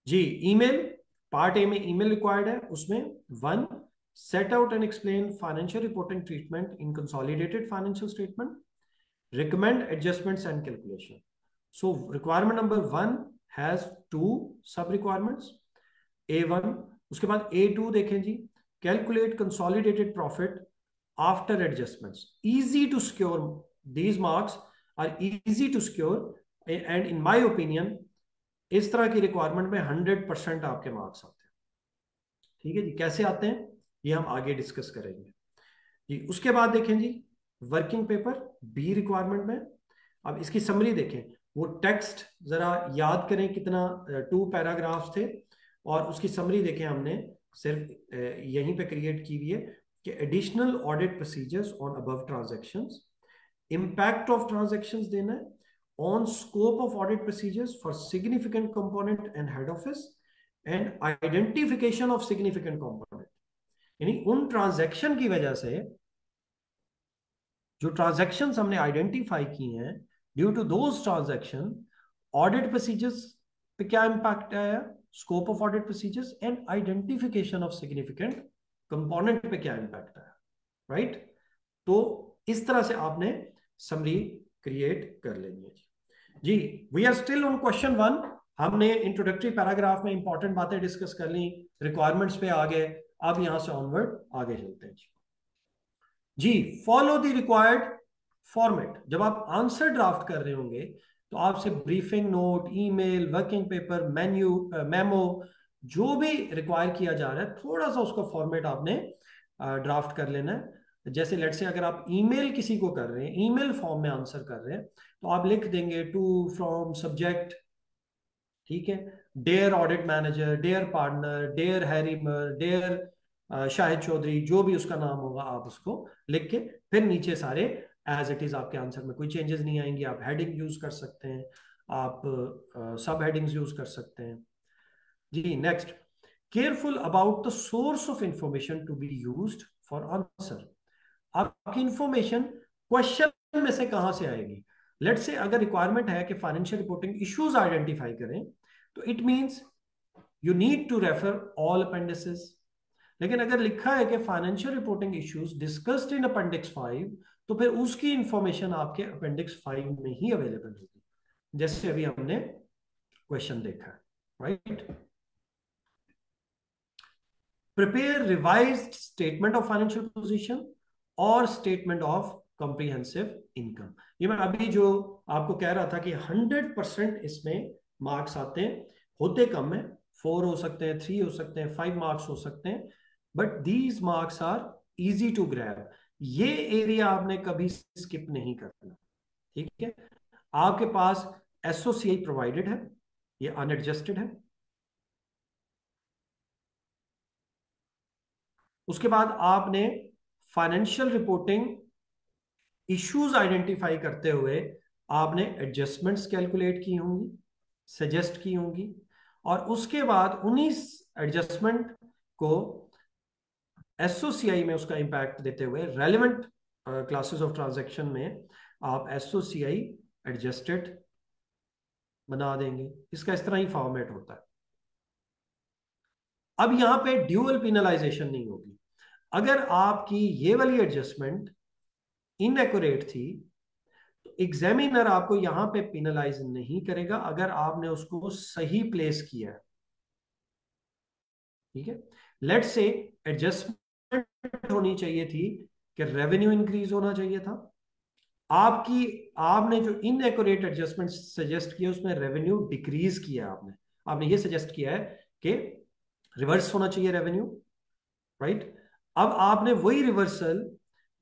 जी ईमेल, पार्ट ए में ईमेल रिक्वायर्ड है, उसमें 1 set out and explain financial reporting treatment in consolidated financial statement, recommend adjustments and calculation. So requirement number 1 has 2 sub requirements, A1। उसके बाद A2 देखें जी, calculate consolidated profit after adjustments, easy to secure, these marks are easy to secure and in my opinion इस तरह की requirement में 100% आपके marks आते हैं। ठीक है जी, कैसे आते हैं ये हम आगे डिस्कस करेंगे जी। उसके बाद देखें जी वर्किंग पेपर बी रिक्वायरमेंट में, अब इसकी समरी देखें, वो टेक्स्ट जरा याद करें कितना 2 पैराग्राफ्स थे, और उसकी समरी देखें हमने सिर्फ यहीं पे क्रिएट की हुई है कि additional audit procedures on above transactions, impact of transactions देना है, on scope of audit procedures for significant component and head office, and identification of significant component। यानी उन ट्रांजैक्शन की वजह से जो ट्रांजैक्शंस हमने आइडेंटिफाई की हैं, due to those transaction audit procedures पे क्या इंपैक्ट आया, scope of audit procedures and identification of significant component पे क्या इंपैक्ट आया। राइट? तो इस तरह से आपने समरी क्रिएट कर लेनी है जी। We are still on question 1। हमने इंट्रोडक्टरी पैराग्राफ में इंपॉर्टेंट बातें डिस्कस कर ली, रिक्वायरमेंट्स पे आ गए, अब यहां से ऑनवर्ड आगे चलते हैं जी। Follow the required format. जब आप आंसर ड्राफ्ट कर रहे होंगे तो आपसे briefing note, email, working paper, memo जो भी रिक्वायर किया जा रहा है, थोड़ा सा उसका फॉर्मेट आपने ड्राफ्ट कर लेना है। जैसे लेट से अगर आप ईमेल किसी को कर रहे हैं, ईमेल फॉर्म में आंसर कर रहे हैं, तो आप लिख देंगे टू फ्रॉम सब्जेक्ट, ठीक है, dear audit manager, dear partner, dear हैरीमर, डेयर शाहिद चौधरी, जो भी उसका नाम होगा आप उसको लिख के फिर नीचे सारे एज इट इज, आपके आंसर में कोई चेंजेस नहीं आएंगे। आप हेडिंग यूज कर सकते हैं, आप सब हेडिंग्स यूज कर सकते हैं जी। Next, careful about the source of information to be used for answer. आपकी इंफॉर्मेशन क्वेश्चन में से कहां से आएगी। लेट से अगर रिक्वायरमेंट है कि फाइनेंशियल रिपोर्टिंग इश्यूज आइडेंटिफाई करें, तो it means you need to refer all appendices. लेकिन अगर लिखा है कि financial reporting issues discussed in appendix 5, तो फिर उसकी इंफॉर्मेशन आपके अपेंडिक्स 5 में ही अवेलेबल होगी, जैसे अभी हमने क्वेश्चन देखा है। Right? Prepare revised statement of financial position और स्टेटमेंट ऑफ कॉम्प्रिहेंसिव इनकम। ये मैं अभी जो आपको कह रहा था कि 100% इसमें मार्क्स आते हैं, होते कम है, 4 हो सकते हैं, 3 हो सकते हैं, 5 मार्क्स हो सकते हैं, but these marks are easy to grab. ये एरिया आपने कभी स्किप नहीं करना। ठीक है? आपके पास एसओसीआई प्रोवाइडेड है, ये अनएडजस्टेड है। उसके बाद आपने फाइनेंशियल रिपोर्टिंग इश्यूज आइडेंटिफाई करते हुए आपने एडजस्टमेंट्स कैलकुलेट की होंगी, सजेस्ट की होंगी, और उसके बाद 19 एडजस्टमेंट को एसओसीआई में उसका इंपैक्ट देते हुए रेलेवेंट क्लासेस ऑफ ट्रांजैक्शन में आप एसओसीआई एडजस्टेड बना देंगे। इसका इस तरह ही फॉर्मेट होता है। अब यहां पे ड्यूअल पिनलाइजेशन नहीं होगी। अगर आपकी ये वाली एडजस्टमेंट इनएक्यूरेट थी तो एग्जामिनर आपको यहां पे पिनलाइज नहीं करेगा अगर आपने उसको सही प्लेस किया। ठीक है? लेट्स से एडजस्टमेंट होनी चाहिए थी कि रेवेन्यू इंक्रीज होना चाहिए था। आपने जो इनएक्यूरेट एडजस्टमेंट सजेस्ट किया उसमें रेवेन्यू डिक्रीज किया। आपने ये सजेस्ट किया है कि रिवर्स होना चाहिए रेवेन्यू, राइट। अब आपने वही रिवर्सल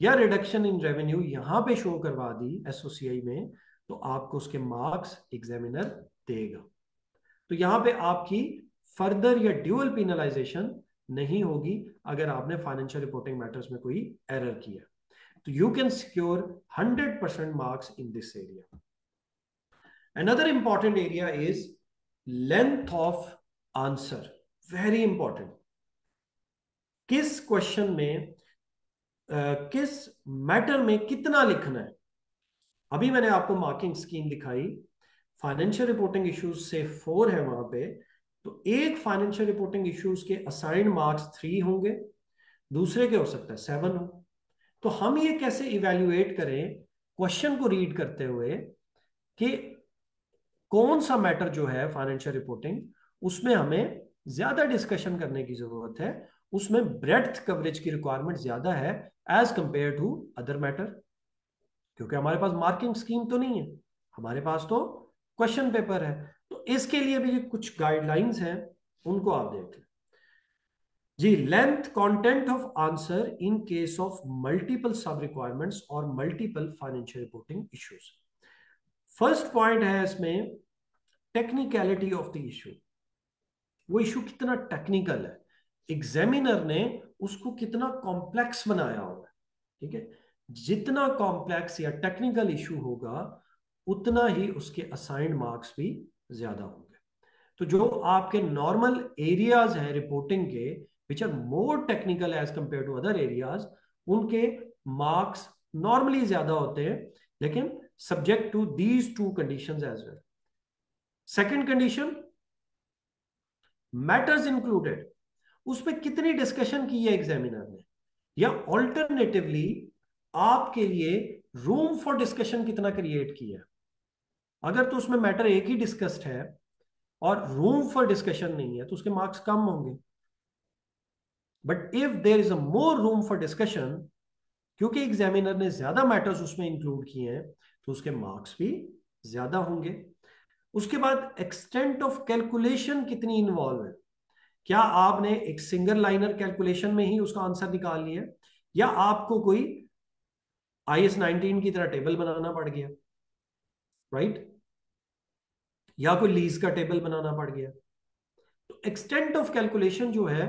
या रिडक्शन इन रेवेन्यू यहां पे शो करवा दी एसओसीआई में, तो आपको उसके मार्क्स एग्जामिनर देगा। तो यहां पे आपकी फर्दर या ड्यूअल पेनलाइजेशन नहीं होगी अगर आपने फाइनेंशियल रिपोर्टिंग मैटर्स में कोई एरर किया। तो you can secure 100% marks in this area. Another important area is length of answer. Very important. किस क्वेश्चन में किस मैटर में कितना लिखना है। अभी मैंने आपको मार्किंग स्कीम दिखाई, फाइनेंशियल रिपोर्टिंग इश्यूज से 4 है वहां पे। तो एक फाइनेंशियल रिपोर्टिंग इश्यूज के असाइंड मार्क्स 3 होंगे, दूसरे के हो सकता है 7 हो। तो हम ये कैसे इवेल्युएट करें क्वेश्चन को रीड करते हुए कि कौन सा मैटर जो है फाइनेंशियल रिपोर्टिंग उसमें हमें ज्यादा डिस्कशन करने की जरूरत है, उसमें ब्रेड्थ कवरेज की रिक्वायरमेंट ज्यादा है as compare to other matter. क्योंकि हमारे पास मार्किंग स्कीम तो नहीं है, हमारे पास तो क्वेश्चन पेपर है। तो इसके लिए भी कुछ गाइडलाइंस हैं, उनको आप देख लें जी। Length content of answer in case of multiple sub requirements और multiple financial reporting issues. First point है इसमें टेक्निकलिटी ऑफ द इशू। वो इशू कितना टेक्निकल है, एग्जामिनर ने उसको कितना कॉम्प्लेक्स बनाया हुआ है, ठीक है। जितना कॉम्प्लेक्स या टेक्निकल इशू होगा उतना ही उसके असाइंड मार्क्स भी ज्यादा होंगे। तो जो आपके नॉर्मल एरियाज हैं रिपोर्टिंग के which are more technical as compare to other areas, उनके मार्क्स नॉर्मली ज्यादा होते हैं, लेकिन subject to these 2 conditions as well. Second condition, matters included, उसमें कितनी डिस्कशन की है एग्जामिनर ने, या ऑल्टरनेटिवली आपके लिए रूम फॉर डिस्कशन कितना क्रिएट किया। अगर तो उसमें मैटर एक ही डिस्कस्ड है और रूम फॉर डिस्कशन नहीं है तो उसके मार्क्स कम होंगे। But if there is a more room for discussion, क्योंकि एग्जामिनर ने ज्यादा मैटर्स उसमें इंक्लूड किए हैं, तो उसके मार्क्स भी ज्यादा होंगे। उसके बाद एक्सटेंट ऑफ कैलकुलेशन कितनी इन्वॉल्व है। क्या आपने एक सिंगल लाइनर कैलकुलेशन में ही उसका आंसर निकाल लिया, या आपको कोई IAS 19 की तरह टेबल बनाना पड़ गया, राइट, या कोई लीज का टेबल बनाना पड़ गया। तो एक्सटेंट ऑफ कैलकुलेशन जो है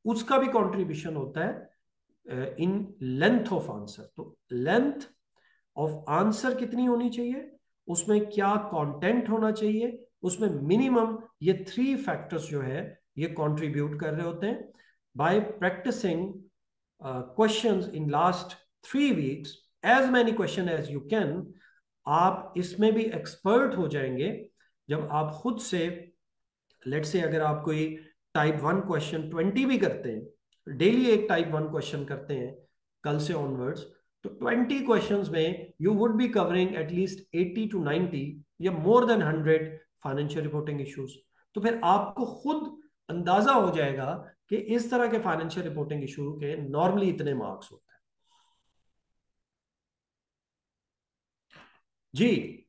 उसका भी कंट्रीब्यूशन होता है इन लेंथ ऑफ आंसर। तो लेंथ ऑफ आंसर कितनी होनी चाहिए, उसमें क्या कंटेंट होना चाहिए, उसमें मिनिमम ये 3 फैक्टर्स जो है ये कंट्रीब्यूट कर रहे होते हैं। By practicing questions in last 3 weeks, as many question as you can, आप इसमें भी एक्सपर्ट हो जाएंगे। जब आप खुद से लेट से अगर आप कोई टाइप 1 क्वेश्चन 20 भी करते हैं, डेली एक टाइप 1 क्वेश्चन करते हैं कल से ऑनवर्ड्स, तो 20 क्वेश्चंस में you would be covering at least 80 to 90 या more than 100 financial reporting issues. तो फिर आपको खुद अंदाजा हो जाएगा कि इस तरह के फाइनेंशियल रिपोर्टिंग इशू के नॉर्मली इतने मार्क्स होते हैं जी।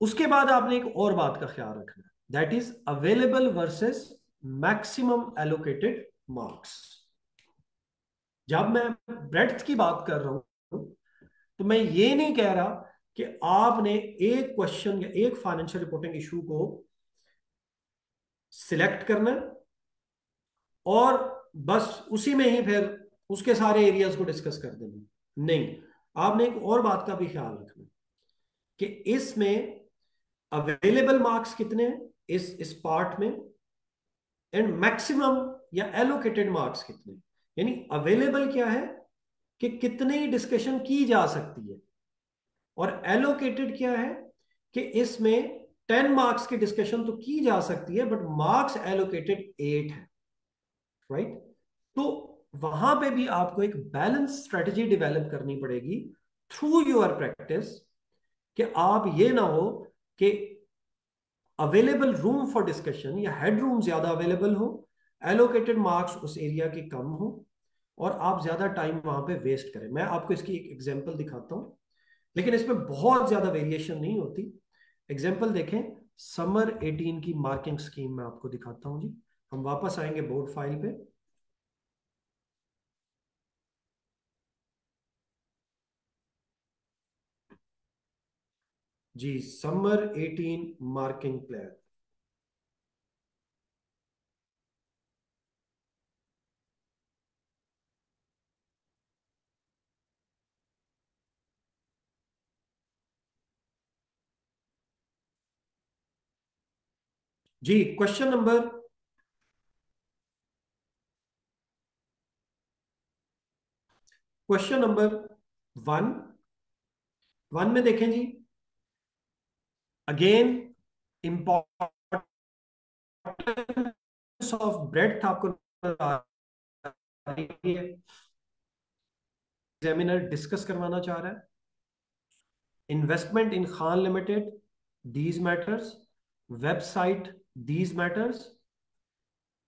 उसके बाद आपने एक और बात का ख्याल रखना है, that is available versus maximum allocated marks. जब मैं ब्रेड्थ की बात कर रहा हूं तो मैं ये नहीं कह रहा कि आपने एक क्वेश्चन या एक फाइनेंशियल रिपोर्टिंग इशू को सिलेक्ट करना और बस उसी में ही फिर उसके सारे एरियाज को डिस्कस कर देना। नहीं, आपने एक और बात का भी ख्याल रखना कि इसमें अवेलेबल मार्क्स कितने हैं इस पार्ट में, एंड मैक्सिमम या एलोकेटेड मार्क्स कितने। यानी अवेलेबल क्या है कि कितनी डिस्कशन की जा सकती है, और एलोकेटेड क्या है कि इसमें 10 मार्क्स की डिस्कशन तो की जा सकती है बट मार्क्स एलोकेटेड 8 है, राइट। तो वहां पे भी आपको एक बैलेंस स्ट्रेटजी डेवलप करनी पड़ेगी थ्रू योर प्रैक्टिस, कि आप ये ना हो कि अवेलेबल रूम फॉर डिस्कशन या हेड रूम ज्यादा अवेलेबल हो, एलोकेटेड मार्क्स उस एरिया के कम हो, और आप ज्यादा टाइम वहां पे वेस्ट करें। मैं आपको इसकी एक एग्जांपल दिखाता हूँ, लेकिन इसमें बहुत ज्यादा वेरिएशन नहीं होती। एग्जांपल देखें, समर 18 की मार्किंग स्कीम मैं आपको दिखाता हूँ जी। हम वापस आएंगे बोर्ड फाइल पे। जी, समर 18 मार्किंग प्लान। जी, क्वेश्चन नंबर वन। वन में देखें जी, अगेन इंपॉर्टेंस ऑफ ब्रेड्थ आपको नजर आ रही है। एग्जामिनर डिस्कस करवाना चाह रहा है। Investment in Khan limited, these matters. Website, these matters.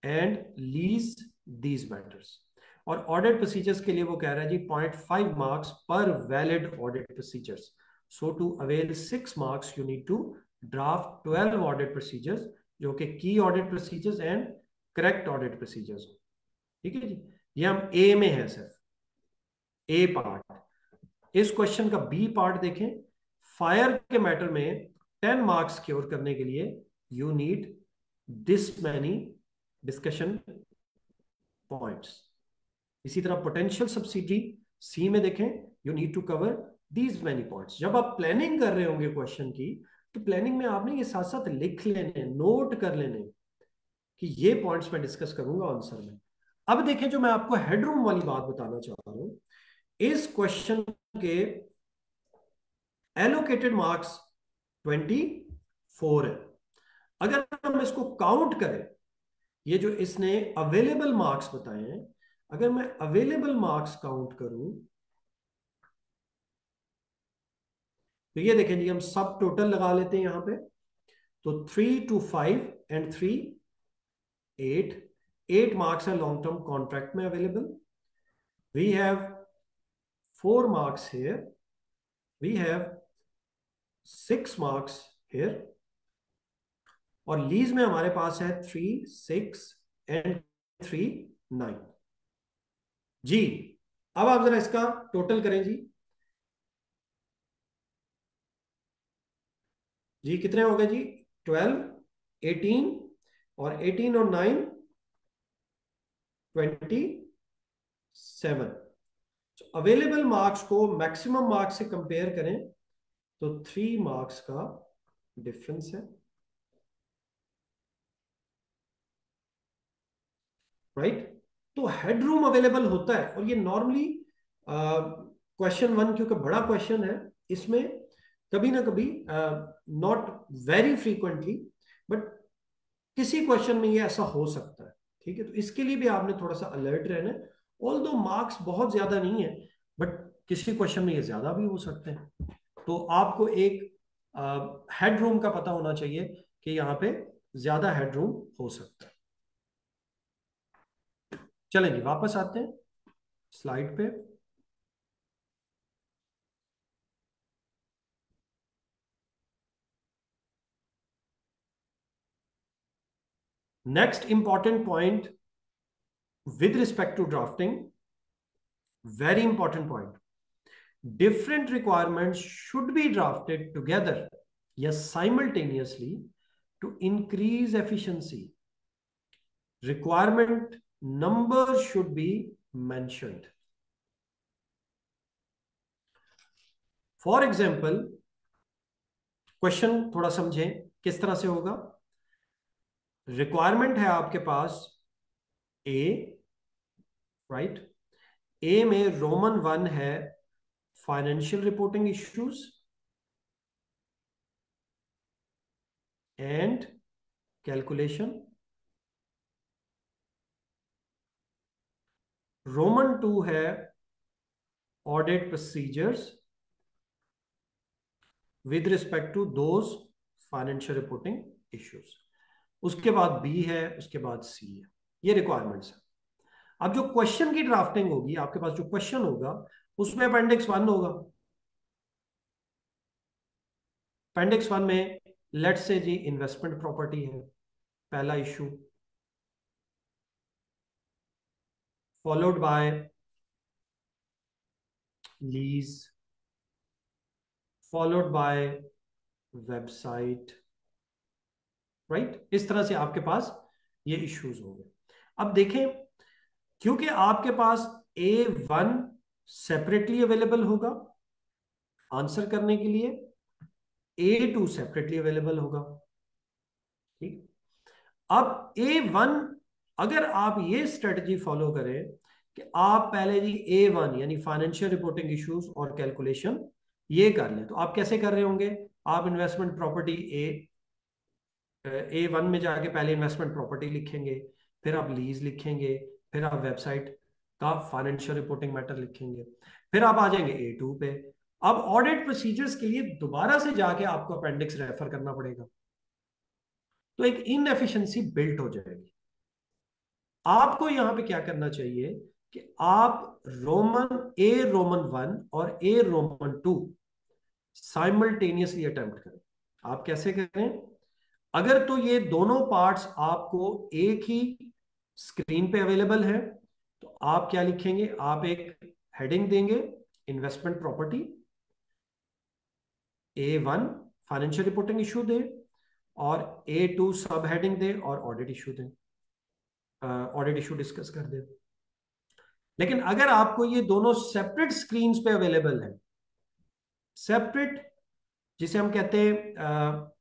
And lease, these matters. और ऑडिट प्रोसीजर्स के लिए वो कह रहा है जी 0.5 मार्क्स पर valid audit procedures. So to avail 6 marks you need to draft 12 audit procedures, जो कि key audit procedures and correct audit procedures. ठीक है जी, ये हम ए में है सर, ए पार्ट। इस क्वेश्चन का बी पार्ट देखें। फायर के मैटर में 10 मार्क्स क्योर करने के लिए you need this many discussion points. इसी तरह पोटेंशियल सब्सिडी सी में देखें, you need to cover these many points. जब आप प्लानिंग कर रहे होंगे क्वेश्चन की, तो प्लानिंग में आपने ये साथ साथ लिख लेने, नोट कर लेने कि ये पॉइंट्स मैं डिस्कस करूंगा आंसर में। अब देखें, जो मैं आपको हेडरूम वाली बात बताना चाह रहा हूं, इस क्वेश्चन के एलोकेटेड मार्क्स 24 है। अगर हम इसको काउंट करें, ये जो इसने अवेलेबल मार्क्स बताए हैं, अगर मैं अवेलेबल मार्क्स काउंट करूं, तो ये देखें जी, हम सब टोटल लगा लेते हैं यहां पे। तो 3 to 5 and 3 8, 8 मार्क्स है लॉन्ग टर्म कॉन्ट्रैक्ट में available. We have 4 marks here, we have 6 marks here, और लीज में हमारे पास है 3 6 and 3 9। जी, अब आप जरा इसका टोटल करें जी। जी कितने हो गए जी? 12, 18, और 18 और 9, 27। अवेलेबल मार्क्स को मैक्सिमम मार्क्स से कंपेयर करें तो 3 मार्क्स का डिफरेंस है, राइट। तो हेडरूम अवेलेबल होता है, और ये नॉर्मली क्वेश्चन 1 क्योंकि बड़ा क्वेश्चन है, इसमें कभी ना कभी, नॉट वेरी फ्रीक्वेंटली, बट किसी क्वेश्चन में ये ऐसा हो सकता है। ठीक है, तो इसके लिए भी आपने थोड़ा सा अलर्ट रहना है। ऑल दो मार्क्स बहुत ज्यादा नहीं है, बट किसी क्वेश्चन में ये ज्यादा भी हो सकते हैं। तो आपको एक हेडरूम का पता होना चाहिए कि यहाँ पे ज्यादा हेडरूम हो सकता है। चलें जी, वापस आते हैं स्लाइड पे। Next important point with respect to drafting, very important point, different requirements should be drafted together, yes, simultaneously, to increase efficiency. Requirement number should be mentioned. For example, question थोड़ा समझें किस तरह से होगा। रिक्वायरमेंट है आपके पास ए, right. ए में roman 1 है financial reporting issues and calculation. Roman 2 है audit procedures with respect to those financial reporting issues. उसके बाद बी है, उसके बाद सी है। ये रिक्वायरमेंट्स है। अब जो क्वेश्चन की ड्राफ्टिंग होगी, आपके पास जो क्वेश्चन होगा उसमें अपेंडिक्स 1 होगा। अपेंडिक्स 1 में let's say ji investment property है, पहला issue, followed by lease, followed by website, right. इस तरह से आपके पास ये इश्यूज होंगे। अब देखें, क्योंकि आपके पास A1 सेपरेटली अवेलेबल होगा आंसर करने के लिए, A2 सेपरेटली अवेलेबल होगा, ठीक। अब A1, अगर आप ये स्ट्रेटजी फॉलो करें कि आप पहले जी A1 यानी फाइनेंशियल रिपोर्टिंग इश्यूज और कैलकुलेशन ये कर लें, तो आप कैसे कर रहे होंगे? आप इन्वेस्टमेंट प्रॉपर्टी A1 में जाके पहले इन्वेस्टमेंट प्रॉपर्टी लिखेंगे, फिर आप लीज लिखेंगे, फिर आप वेबसाइट का फाइनेंशियल रिपोर्टिंग मैटर लिखेंगे, फिर आप आ जाएंगे A2 पे। अब ऑडिट प्रोसीजर्स के लिए दोबारा से जाके आपको अपेंडिक्स रेफर करना पड़ेगा, तो एक इनएफिशिएंसी बिल्ट हो जाएगी। आपको यहां पे क्या करना चाहिए कि आप रोमन 1 और रोमन 2 साइमल्टेनियसली अटेम्प्ट करें। आप कैसे करें? अगर तो ये दोनों पार्ट्स आपको एक ही स्क्रीन पे अवेलेबल है, तो आप क्या लिखेंगे? आप एक हेडिंग देंगे investment property, A1 financial reporting issue दे, और A2 सब हेडिंग दे और ऑडिट इशू दे, ऑडिट इशू डिस्कस कर दे। लेकिन अगर आपको ये दोनों सेपरेट स्क्रीन पे अवेलेबल है, सेपरेट, जिसे हम कहते हैं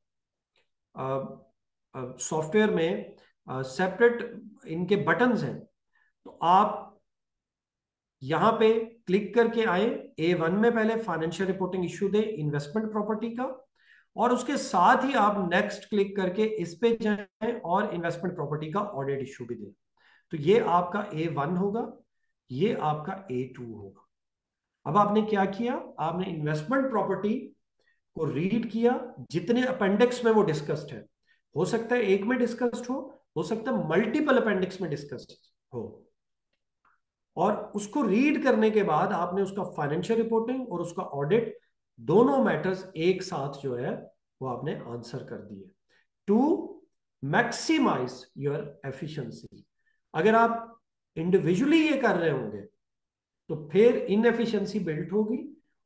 सॉफ्टवेयर में सेपरेट इनके बटन्स हैं, तो आप यहां पे क्लिक करके आए, A1 में पहले फाइनेंशियल रिपोर्टिंग इशू दे इन्वेस्टमेंट प्रॉपर्टी का, और उसके साथ ही आप नेक्स्ट क्लिक करके इस पे जाएं और इन्वेस्टमेंट प्रॉपर्टी का ऑडिट इशू भी दें। तो ये आपका A1 होगा, ये आपका A2 होगा। अब आपने क्या किया? आपने इन्वेस्टमेंट प्रॉपर्टी को रीड किया, जितने अपेंडिक्स में वो डिस्कस्ड है, हो सकता है एक में डिस्कस्ड हो सकता है मल्टीपल अपेंडिक्स में डिस्कस्ड हो, और उसको रीड करने के बाद आपने उसका फाइनेंशियल रिपोर्टिंग और उसका ऑडिट दोनों मैटर्स एक साथ जो है वो आपने आंसर कर दिए टू मैक्सिमाइज योर एफिशिएंसी। अगर आप इंडिविजुअली ये कर रहे होंगे तो फिर इनएफिशिएंसी बिल्ट होगी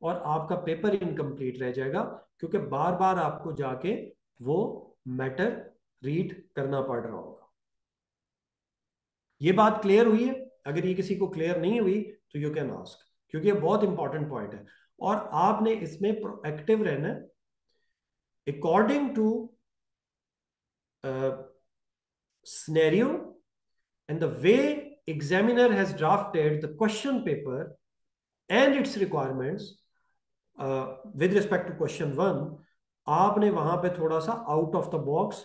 और आपका पेपर इनकम्प्लीट रह जाएगा, क्योंकि बार बार आपको जाके वो मैटर रीड करना पड़ रहा होगा। ये बात क्लियर हुई है? अगर ये किसी को क्लियर नहीं हुई तो यू कैन आस्क, क्योंकि ये बहुत इंपॉर्टेंट पॉइंट है और आपने इसमें प्रोएक्टिव रहना है according to scenario and the way examiner has drafted the question paper and its requirements with respect to question 1, आपने वहां पे थोड़ा सा आउट ऑफ द बॉक्स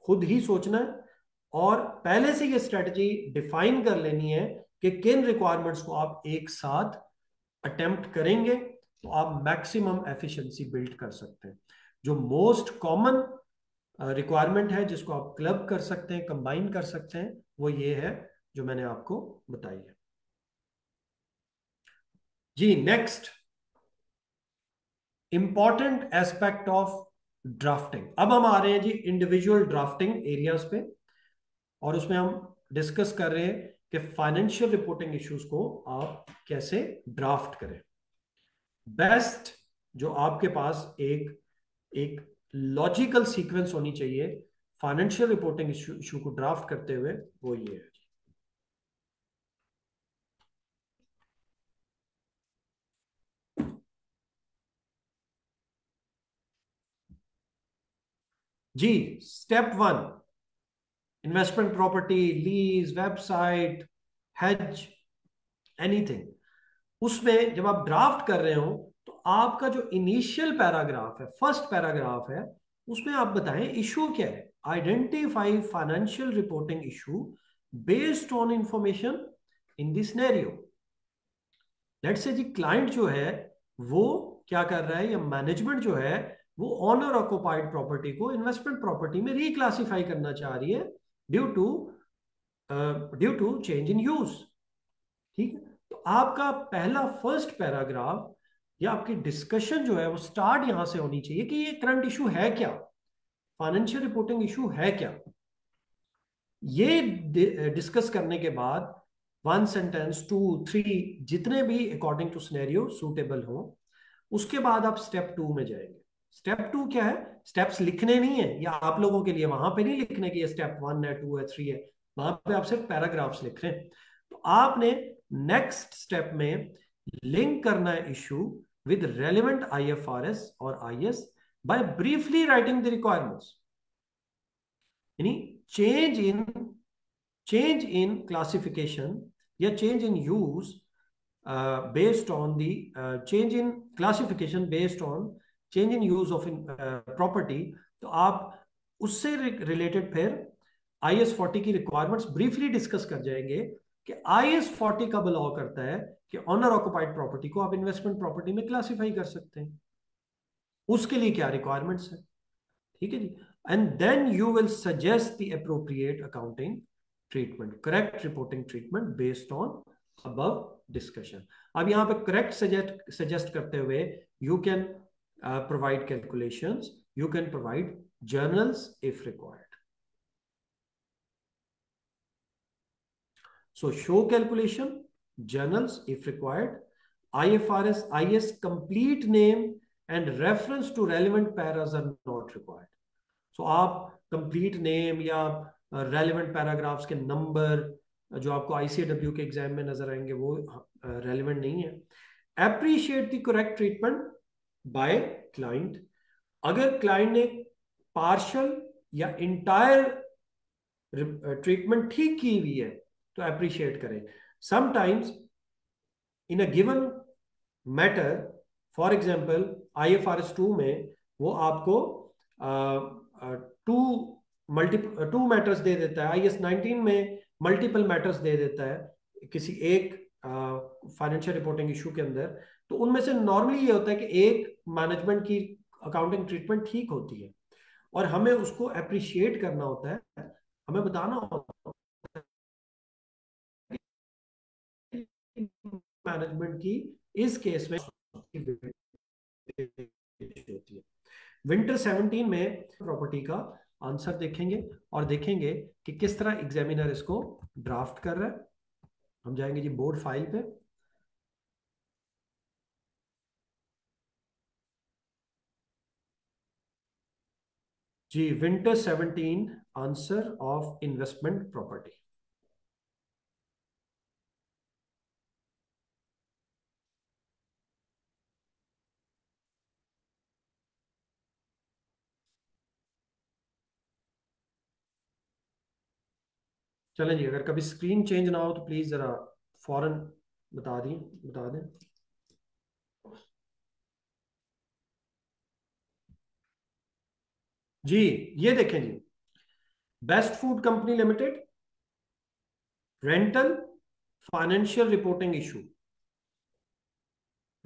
खुद ही सोचना है और पहले से ये स्ट्रेटजी डिफाइन कर लेनी है कि किन रिक्वायरमेंट्स को आप एक साथ अटेम्प्ट करेंगे तो आप मैक्सिमम एफिशिएंसी बिल्ड कर सकते हैं। जो मोस्ट कॉमन रिक्वायरमेंट है जिसको आप क्लब कर सकते हैं, कंबाइन कर सकते हैं, वो ये है जो मैंने आपको बताई है। जी next, important aspect of drafting. अब हम आ रहे हैं जी इंडिविजुअल ड्राफ्टिंग एरियाज पे, और उसमें हम डिस्कस कर रहे हैं कि फाइनेंशियल रिपोर्टिंग इश्यूज को आप कैसे ड्राफ्ट करें। बेस्ट जो आपके पास एक एक लॉजिकल सीक्वेंस होनी चाहिए फाइनेंशियल रिपोर्टिंग इशू को ड्राफ्ट करते हुए, वो ये है। जी step 1, investment property, lease, website, hedge, anything, उसमें जब आप ड्राफ्ट कर रहे हो तो आपका जो इनिशियल पैराग्राफ है, फर्स्ट पैराग्राफ है, उसमें आप बताएं इशू क्या है। Identify financial reporting issue based on information in this scenario. Let's say जी क्लाइंट जो है वो क्या कर रहा है, या मैनेजमेंट जो है वो ऑनर ऑक्युपाइड प्रॉपर्टी को इन्वेस्टमेंट प्रॉपर्टी में रिक्लासिफाई करना चाह रही है due to change in use. ठीक है, तो आपका पहला फर्स्ट पैराग्राफ या आपकी डिस्कशन जो है वो स्टार्ट यहां से होनी चाहिए कि ये करंट इशू है क्या, फाइनेंशियल रिपोर्टिंग इशू है क्या। ये डिस्कस करने के बाद 1 सेंटेंस 2 3 जितने भी अकॉर्डिंग टू सिनेरियो सूटेबल हो, उसके बाद आप स्टेप 2 में जाएंगे। स्टेप 2 क्या है? स्टेप्स लिखने नहीं है, या आप लोगों के लिए वहां पे नहीं लिखने की स्टेप 1 है 2 है 3 है, वहां पे आप सिर्फ पैराग्राफ्स लिख रहे हैं। तो आपने नेक्स्ट स्टेप में लिंक करना है इशू विद रेलिवेंट आईएफआरएस और IS by briefly writing the requirements. यानी चेंज इन classification या change in use based on the change in classification based on change in use of property, तो आप उससे related फिर IS 40 की requirements briefly discuss कर जाएंगे कि IS 40 कब अलाउ करता है कि ऑनर ऑक्युपाइड प्रॉपर्टी को आप इन्वेस्टमेंट प्रॉपर्टी में क्लासिफाई कर सकते हैं, उसके लिए क्या रिक्वायरमेंट्स है। ठीक है जी, and then you will suggest the appropriate accounting treatment, correct reporting treatment based on above discussion. अब यहां पे करेक्ट सजेस्ट करते हुए you can provide calculations, you can provide journals if required. So show calculation, journals if required, IFRS, IS complete name and reference to relevant paras are not required. So आप complete name या relevant paragraphs के number जो आपको ICW के exam में नजर आएंगे वो रेलिवेंट नहीं है। Appreciate the correct treatment by client. अगर क्लाइंट ने पार्शियल या इंटायर ट्रीटमेंट ठीक की हुई है तो अप्रिशिएट करें। Sometimes in a given matter, for example IFRS 2 में वो आपको टू टू मैटर्स दे देता है, IS 19 में मल्टीपल मैटर्स दे देता है किसी एक फाइनेंशियल रिपोर्टिंग इशू के अंदर। तो उनमें से नॉर्मली ये होता है कि एक मैनेजमेंट की अकाउंटिंग ट्रीटमेंट ठीक होती है और हमें उसको अप्रिशिएट करना होता है, हमें बताना होता है मैनेजमेंट की इस केस में होती है। विंटर 17 में प्रॉपर्टी का आंसर देखेंगे और देखेंगे कि किस तरह एग्जामिनर इसको ड्राफ्ट कर रहा है। हम जाएंगे जी बोर्ड फाइल पे। जी winter 17 answer of investment property. चलें जी, अगर कभी स्क्रीन चेंज ना हो तो प्लीज जरा फौरन बता दें। जी ये देखें जी, best food company limited, rental, financial reporting issue,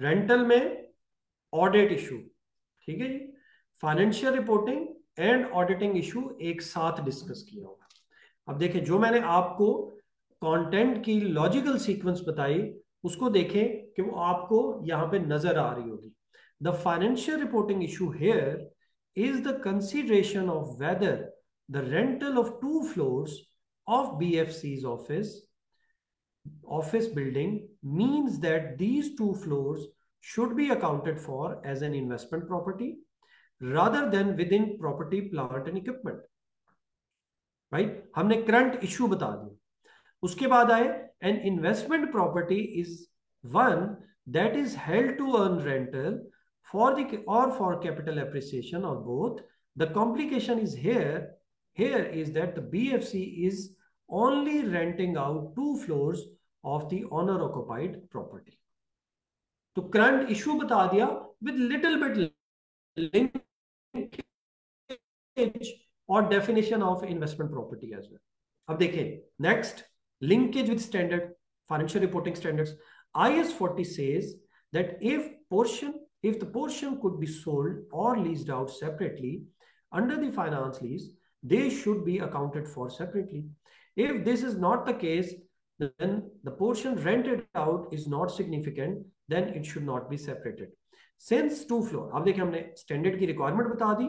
rental में ऑडिट इशू। ठीक है जी, financial reporting and auditing issue एक साथ डिस्कस किया होगा। अब देखें, जो मैंने आपको कंटेंट की लॉजिकल सीक्वेंस बताई उसको देखें कि वो आपको यहां पे नजर आ रही होगी। The financial reporting issue here is the consideration of whether the rental of 2 floors of BFC's office building means that these 2 floors should be accounted for as an investment property rather than within property, plant and equipment. Right, हमने current issue बता दिया। उसके बाद आए an investment property is one that is held to earn rental for the or for capital appreciation or both. The complication is here is that the BFC is only renting out 2 floors of the owner occupied property. तो current issue बता दिया with little bit linkage और definition of investment property as well. अब देखें next, linkage with standard financial reporting standards. IS 40 says that if the portion could be sold or leased out separately under the finance lease, they should be accounted for separately. If this is not the case, then the portion rented out is not significant, then it should not be separated. Since 2 floor, अब देखिए हमने standard की requirement बता दी,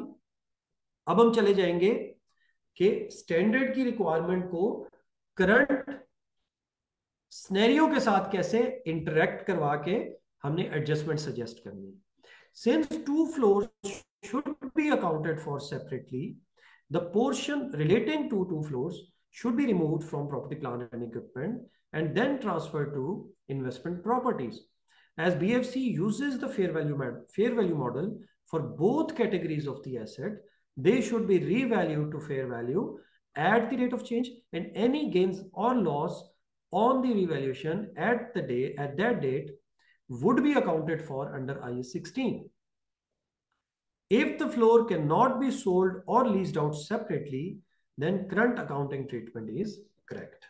अब हम चले जाएंगे कि स्टैंडर्ड की रिक्वायरमेंट को करंट स्नेरियो के साथ कैसे इंटरेक्ट करवा के हमने एडजस्टमेंट सजेस्ट करनी है. Since 2 floors should be accounted for separately, the portion relating to 2 floors should be removed from property, plant and equipment and then transferred to investment properties. As BFC uses the fair value model for both categories of the asset, they should be revalued to fair value at the rate of change, and any gains or loss on the revaluation at that date would be accounted for under IAS 16. If the floor cannot be sold or leased out separately, then current accounting treatment is correct.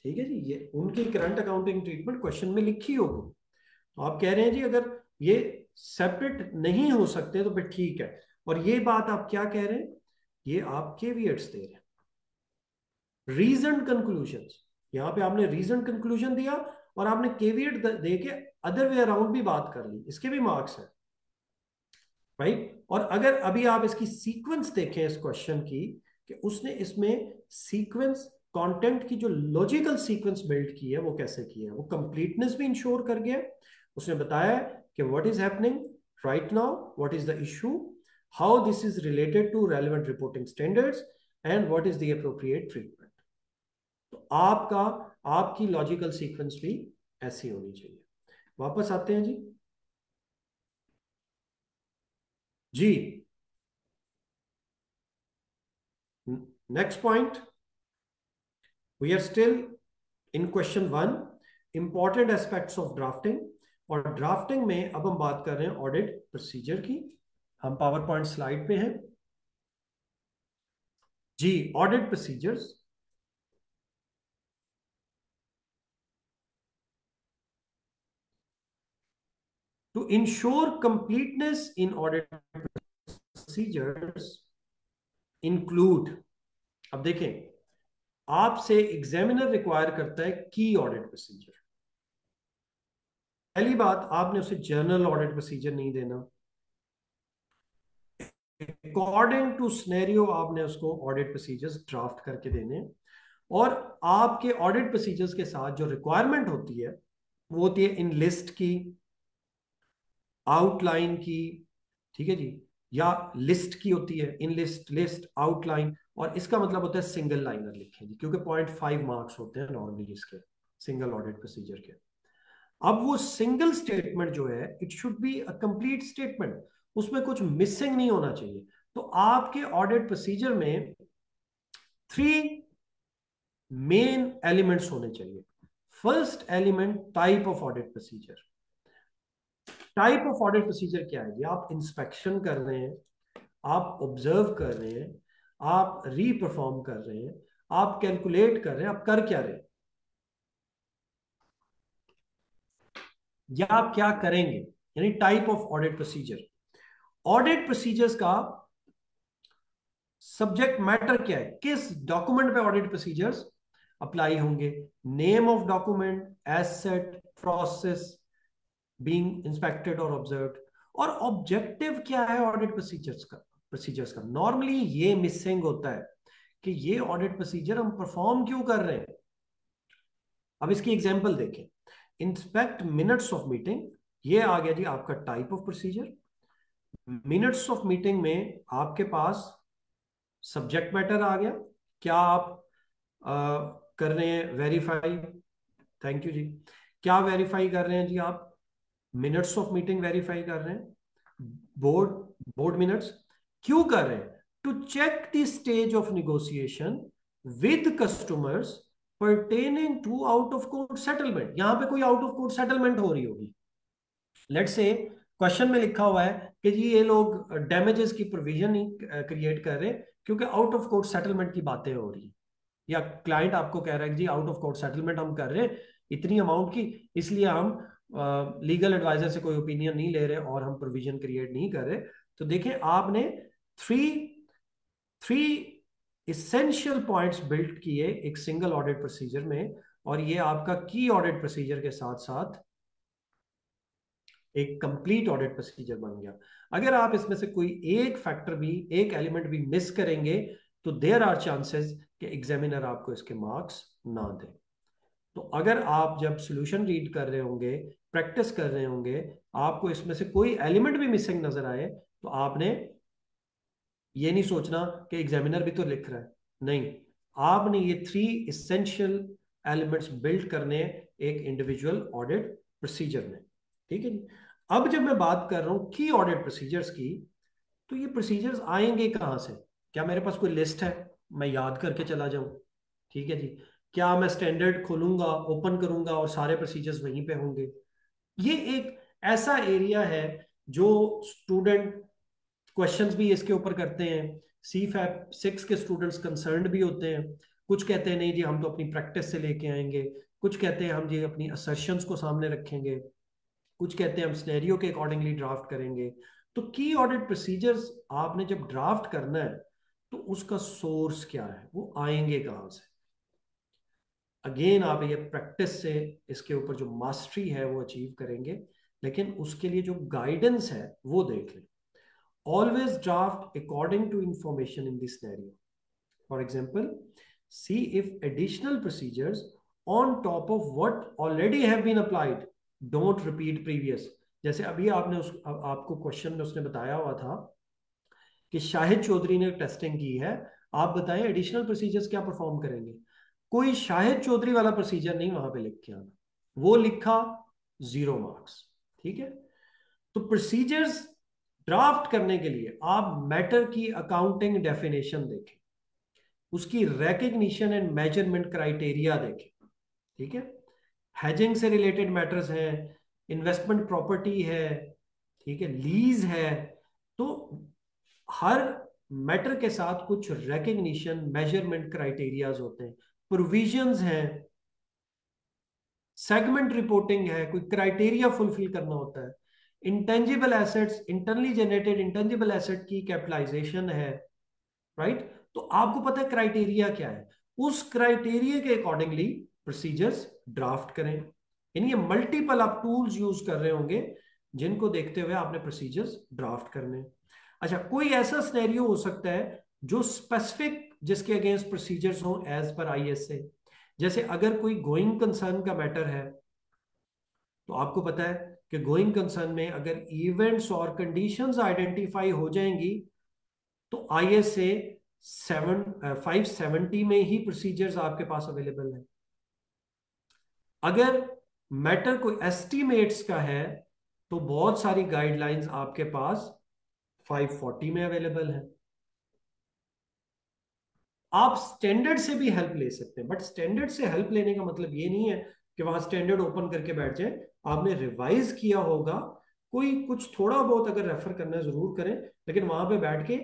ठीक है जी, ये उनकी current accounting treatment question में लिखी होगी. तो आप कह रहे हैं जी अगर ये सेपरेट नहीं हो सकते तो फिर ठीक है. और ये बात आप क्या कह रहे हैं, ये आप केविएट्स दे रहे हैं, रीजन कंक्लूजन्स. यहां पे आपने रीजन कंक्लूजन दिया और आपने केविएट दे के अदर वे अराउंड भी बात कर ली, इसके भी मार्क्स हैं, राइट. और अगर अभी आप इसकी सीक्वेंस देखें इस क्वेश्चन की, कि उसने इसमें सीक्वेंस कंटेंट की जो लॉजिकल सीक्वेंस बिल्ड की है वो कैसे की है, वो कंप्लीटनेस भी इंश्योर कर गया. उसने बताया कि what is happening right now, what is the issue, how this is related to relevant reporting standards and what is the appropriate treatment. तो आपकी लॉजिकल सीक्वेंस भी ऐसी होनी चाहिए. वापस आते हैं जी. Next point, we are still in question 1, important aspects of drafting. और ड्राफ्टिंग में अब हम बात कर रहे हैं ऑडिट प्रोसीजर की. हम पावर पॉइंट स्लाइड पे हैं जी. Audit procedures, to ensure completeness in audit procedures include, अब देखें आपसे एग्जामिनर रिक्वायर करता है की ऑडिट प्रोसीजर. पहली बात, आपने उसे जर्नल ऑडिट प्रोसीजर नहीं देना. अकॉर्डिंग टू सिनेरियो आपने उसको ऑडिट प्रोसीजर्स ड्राफ्ट करके देने. और आपके ऑडिट प्रोसीजर्स के साथ जो रिक्वायरमेंट होती है वो होती है इन लिस्ट की, आउटलाइन की, ठीक है जी, या लिस्ट की होती है, इन लिस्ट आउटलाइन. और इसका मतलब होता है सिंगल लाइनर लिखें जी, क्योंकि 0.5 मार्क्स होते हैं नॉर्मली इसके सिंगल ऑडिट प्रोसीजर के. अब वो सिंगल स्टेटमेंट जो है it should be a complete statement, उसमें कुछ मिसिंग नहीं होना चाहिए. तो आपके ऑडिट प्रोसीजर में 3 मेन एलिमेंट्स होने चाहिए. First element, type of audit procedure. Type of audit procedure क्या है जी? आप इंस्पेक्शन कर रहे हैं, आप ऑब्जर्व कर रहे हैं, आप रीपरफॉर्म कर रहे हैं, आप कैलकुलेट कर रहे हैं, आप कर क्या रहे हैं, या आप क्या करेंगे, यानी type of audit procedure. Audit procedures का सब्जेक्ट मैटर क्या है, किस डॉक्यूमेंट पे ऑडिट प्रोसीजर्स अप्लाई होंगे, name of document, asset, process being inspected और ऑब्जर्व्ड, और ऑब्जेक्टिव क्या है ऑडिट प्रोसीजर्स का. नॉर्मली ये मिसिंग होता है कि ये ऑडिट प्रोसीजर हम परफॉर्म क्यों कर रहे हैं. अब इसकी एग्जांपल देखें. इंस्पेक्ट मिनट्स ऑफ मीटिंग, ये आ गया जी आपका type of procedure. Minutes of meeting में आपके पास सब्जेक्ट मैटर आ गया, क्या आप कर रहे हैं वेरीफाई, थैंक यू जी, क्या वेरीफाई कर रहे हैं जी आप, मिनट्स ऑफ मीटिंग वेरीफाई कर रहे हैं, बोर्ड मिनट्स. क्यों कर रहे हैं? To check the stage of negotiation with customers pertaining to out of court settlement. यहां पे कोई आउट ऑफ कोर्ट सेटलमेंट हो रही होगी, लेट्स से क्वेश्चन में लिखा हुआ है कि जी ये लोग डैमेजेस की प्रोविजन ही क्रिएट कर रहे हैं क्योंकि आउट ऑफ कोर्ट सेटलमेंट की बातें हो रही है, या क्लाइंट आपको कह रहा है कि जी आउट ऑफ कोर्ट सेटलमेंट हम कर रहे हैं इतनी अमाउंट की, इसलिए हम लीगल एडवाइजर से कोई ओपिनियन नहीं ले रहे और हम प्रोविजन क्रिएट नहीं कर रहे. तो देखें आपने थ्री इसेंशियल पॉइंट्स बिल्ड किए एक सिंगल ऑडिट प्रोसीजर में, और ये आपका की ऑडिट प्रोसीजर के साथ साथ एक कंप्लीट ऑडिट प्रोसीजर बन गया। अगर आप इसमें से कोई एक फैक्टर भी, एक एलिमेंट भी मिस करेंगे तो देयर आर चांसेस कि एग्जामिनर आपको इसके मार्क्स ना दे। तो अगर आप जब सॉल्यूशन रीड कर रहे होंगे, प्रैक्टिस कर रहे होंगे, आपको इसमें से कोई एलिमेंट भी मिसिंग नजर आए तो आपने ये नहीं सोचना कि एग्जामिनर भी तो लिख रहा है, नहीं, आपने ये 3 इसेंशियल एलिमेंट्स बिल्ड करने एक इंडिविजुअल ऑडिट प्रोसीजर में। ठीक है जी। अब जब मैं बात कर रहा हूं की ऑडिट प्रोसीजर्स की, तो ये प्रोसीजर्स आएंगे कहाँ से? क्या मेरे पास कोई लिस्ट है मैं याद करके चला जाऊं? ठीक है जी। क्या मैं स्टैंडर्ड खोलूंगा, ओपन करूंगा और सारे प्रोसीजर्स वहीं पे होंगे? ये एक ऐसा एरिया है जो स्टूडेंट क्वेश्चंस भी इसके ऊपर करते हैं, सी फैप 6 के स्टूडेंट्स कंसर्न्ड भी होते हैं। कुछ कहते हैं नहीं जी हम तो अपनी प्रैक्टिस से लेके आएंगे, कुछ कहते हैं हम जी अपनी असर्शंस को सामने रखेंगे, कुछ कहते हैं हम सिनेरियो के अकॉर्डिंगली ड्राफ्ट करेंगे। तो की ऑडिट प्रोसीजर्स आपने जब ड्राफ्ट करना है तो उसका सोर्स क्या है, वो आएंगे कहाँ से? अगेन आप ये प्रैक्टिस से इसके ऊपर जो मास्टरी है वो अचीव करेंगे, लेकिन उसके लिए जो गाइडेंस है वो देख लें। Always draft according to information in the scenario. For example, see if additional procedures on top of what already have been applied don't repeat previous. जैसे अभी आपने आपको क्वेश्चन में उसने बताया हुआ था कि शाहिद चौधरी ने टेस्टिंग की है, आप बताएं एडिशनल प्रोसीजर्स क्या परफॉर्म करेंगे। कोई शाहिद चौधरी वाला प्रोसीजर नहीं वहां पे लिख के आना, वो लिखा 0 मार्क्स। ठीक है। तो प्रोसीजर्स ड्राफ्ट करने के लिए आप मैटर की अकाउंटिंग डेफिनेशन देखें, उसकी रिकग्निशन एंड मेजरमेंट क्राइटेरिया देखें। ठीक है। हैजिंग से रिलेटेड मैटर्स हैं, इन्वेस्टमेंट प्रॉपर्टी है, ठीक है, लीज है। तो हर मैटर के साथ कुछ रिकग्निशन मेजरमेंट क्राइटेरियाज होते हैं, प्रोविजंस हैं, सेगमेंट रिपोर्टिंग है, कोई क्राइटेरिया फुलफिल करना होता है, intangible assets, internally generated intangible asset की कैपिटलाइजेशन है, राइट। तो आपको पता है क्राइटेरिया क्या है, उस क्राइटेरिया के अकॉर्डिंगली प्रोसीजर्स ड्राफ्ट करें। यानी ये मल्टीपल आप टूल्स यूज कर रहे होंगे जिनको देखते हुए आपने प्रोसीजर्स ड्राफ्ट करने। अच्छा, कोई ऐसा सिनेरियो हो सकता है जो स्पेसिफिक, जिसके अगेंस्ट प्रोसीजर्स हो एज पर आईएसए। जैसे अगर कोई गोइंग कंसर्न का मैटर है तो आपको पता है कि गोइंग कंसर्न में अगर इवेंट्स और कंडीशंस आइडेंटिफाई हो जाएंगी तो आईएसए 570 में ही प्रोसीजर्स आपके पास अवेलेबल है। अगर मैटर कोई एस्टिमेट्स का है तो बहुत सारी गाइडलाइंस आपके पास 540 में अवेलेबल है। आप स्टैंडर्ड से भी हेल्प ले सकते हैं, बट स्टैंडर्ड से हेल्प लेने का मतलब ये नहीं है कि वहां स्टैंडर्ड ओपन करके बैठ जाए। आपने रिवाइज किया होगा, कोई कुछ थोड़ा बहुत अगर रेफर करना है जरूर करें, लेकिन वहां पे बैठ के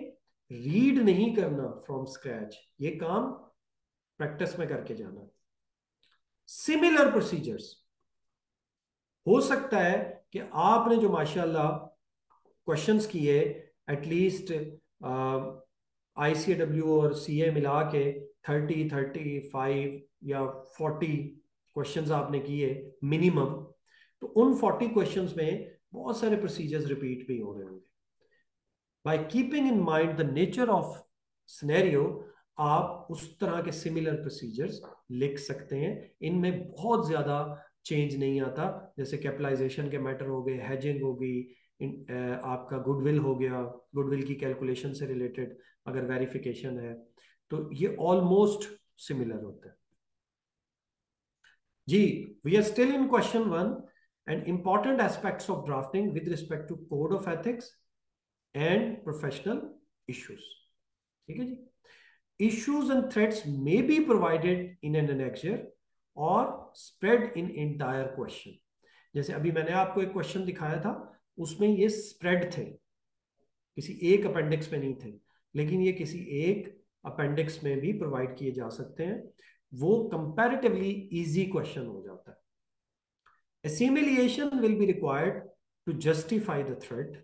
रीड नहीं करना फ्रॉम स्क्रैच, ये काम प्रैक्टिस में करके जाना। सिमिलर प्रोसीजर्स हो सकता है कि आपने जो माशाल्लाह क्वेश्चंस किए, एटलीस्ट आईसीडब्ल्यू और सीए मिला के 30, 35 या 40 क्वेश्चंस आपने किए मिनिमम, तो उन 40 क्वेश्चंस में बहुत सारे प्रोसीजर्स रिपीट भी हो रहे होंगे। By keeping in mind the nature of scenario, आप उस तरह के सिमिलर प्रोसीजर्स लिख सकते हैं। इनमें बहुत ज्यादा चेंज नहीं आता, जैसे कैपिटलाइजेशन के मैटर हो गए, हेजिंग होगी, आपका गुडविल हो गया, गुडविल की कैलकुलेशन से रिलेटेड अगर वेरिफिकेशन है, तो ये ऑलमोस्ट सिमिलर होता है जी। We are still in question 1 and important aspects of drafting with respect to code of ethics and professional issues. ठीक है जी। Issues and threats may be provided in an annexure or spread in entire question। जैसे अभी मैंने आपको एक question दिखाया था, उसमें ये स्प्रेड थे, किसी एक अपेंडिक्स में नहीं थे, लेकिन ये किसी एक अपेंडिक्स में भी प्रोवाइड किए जा सकते हैं। वो कंपैरेटिवली इजी क्वेश्चन हो जाता है। Assimilation will be required to justify the threat.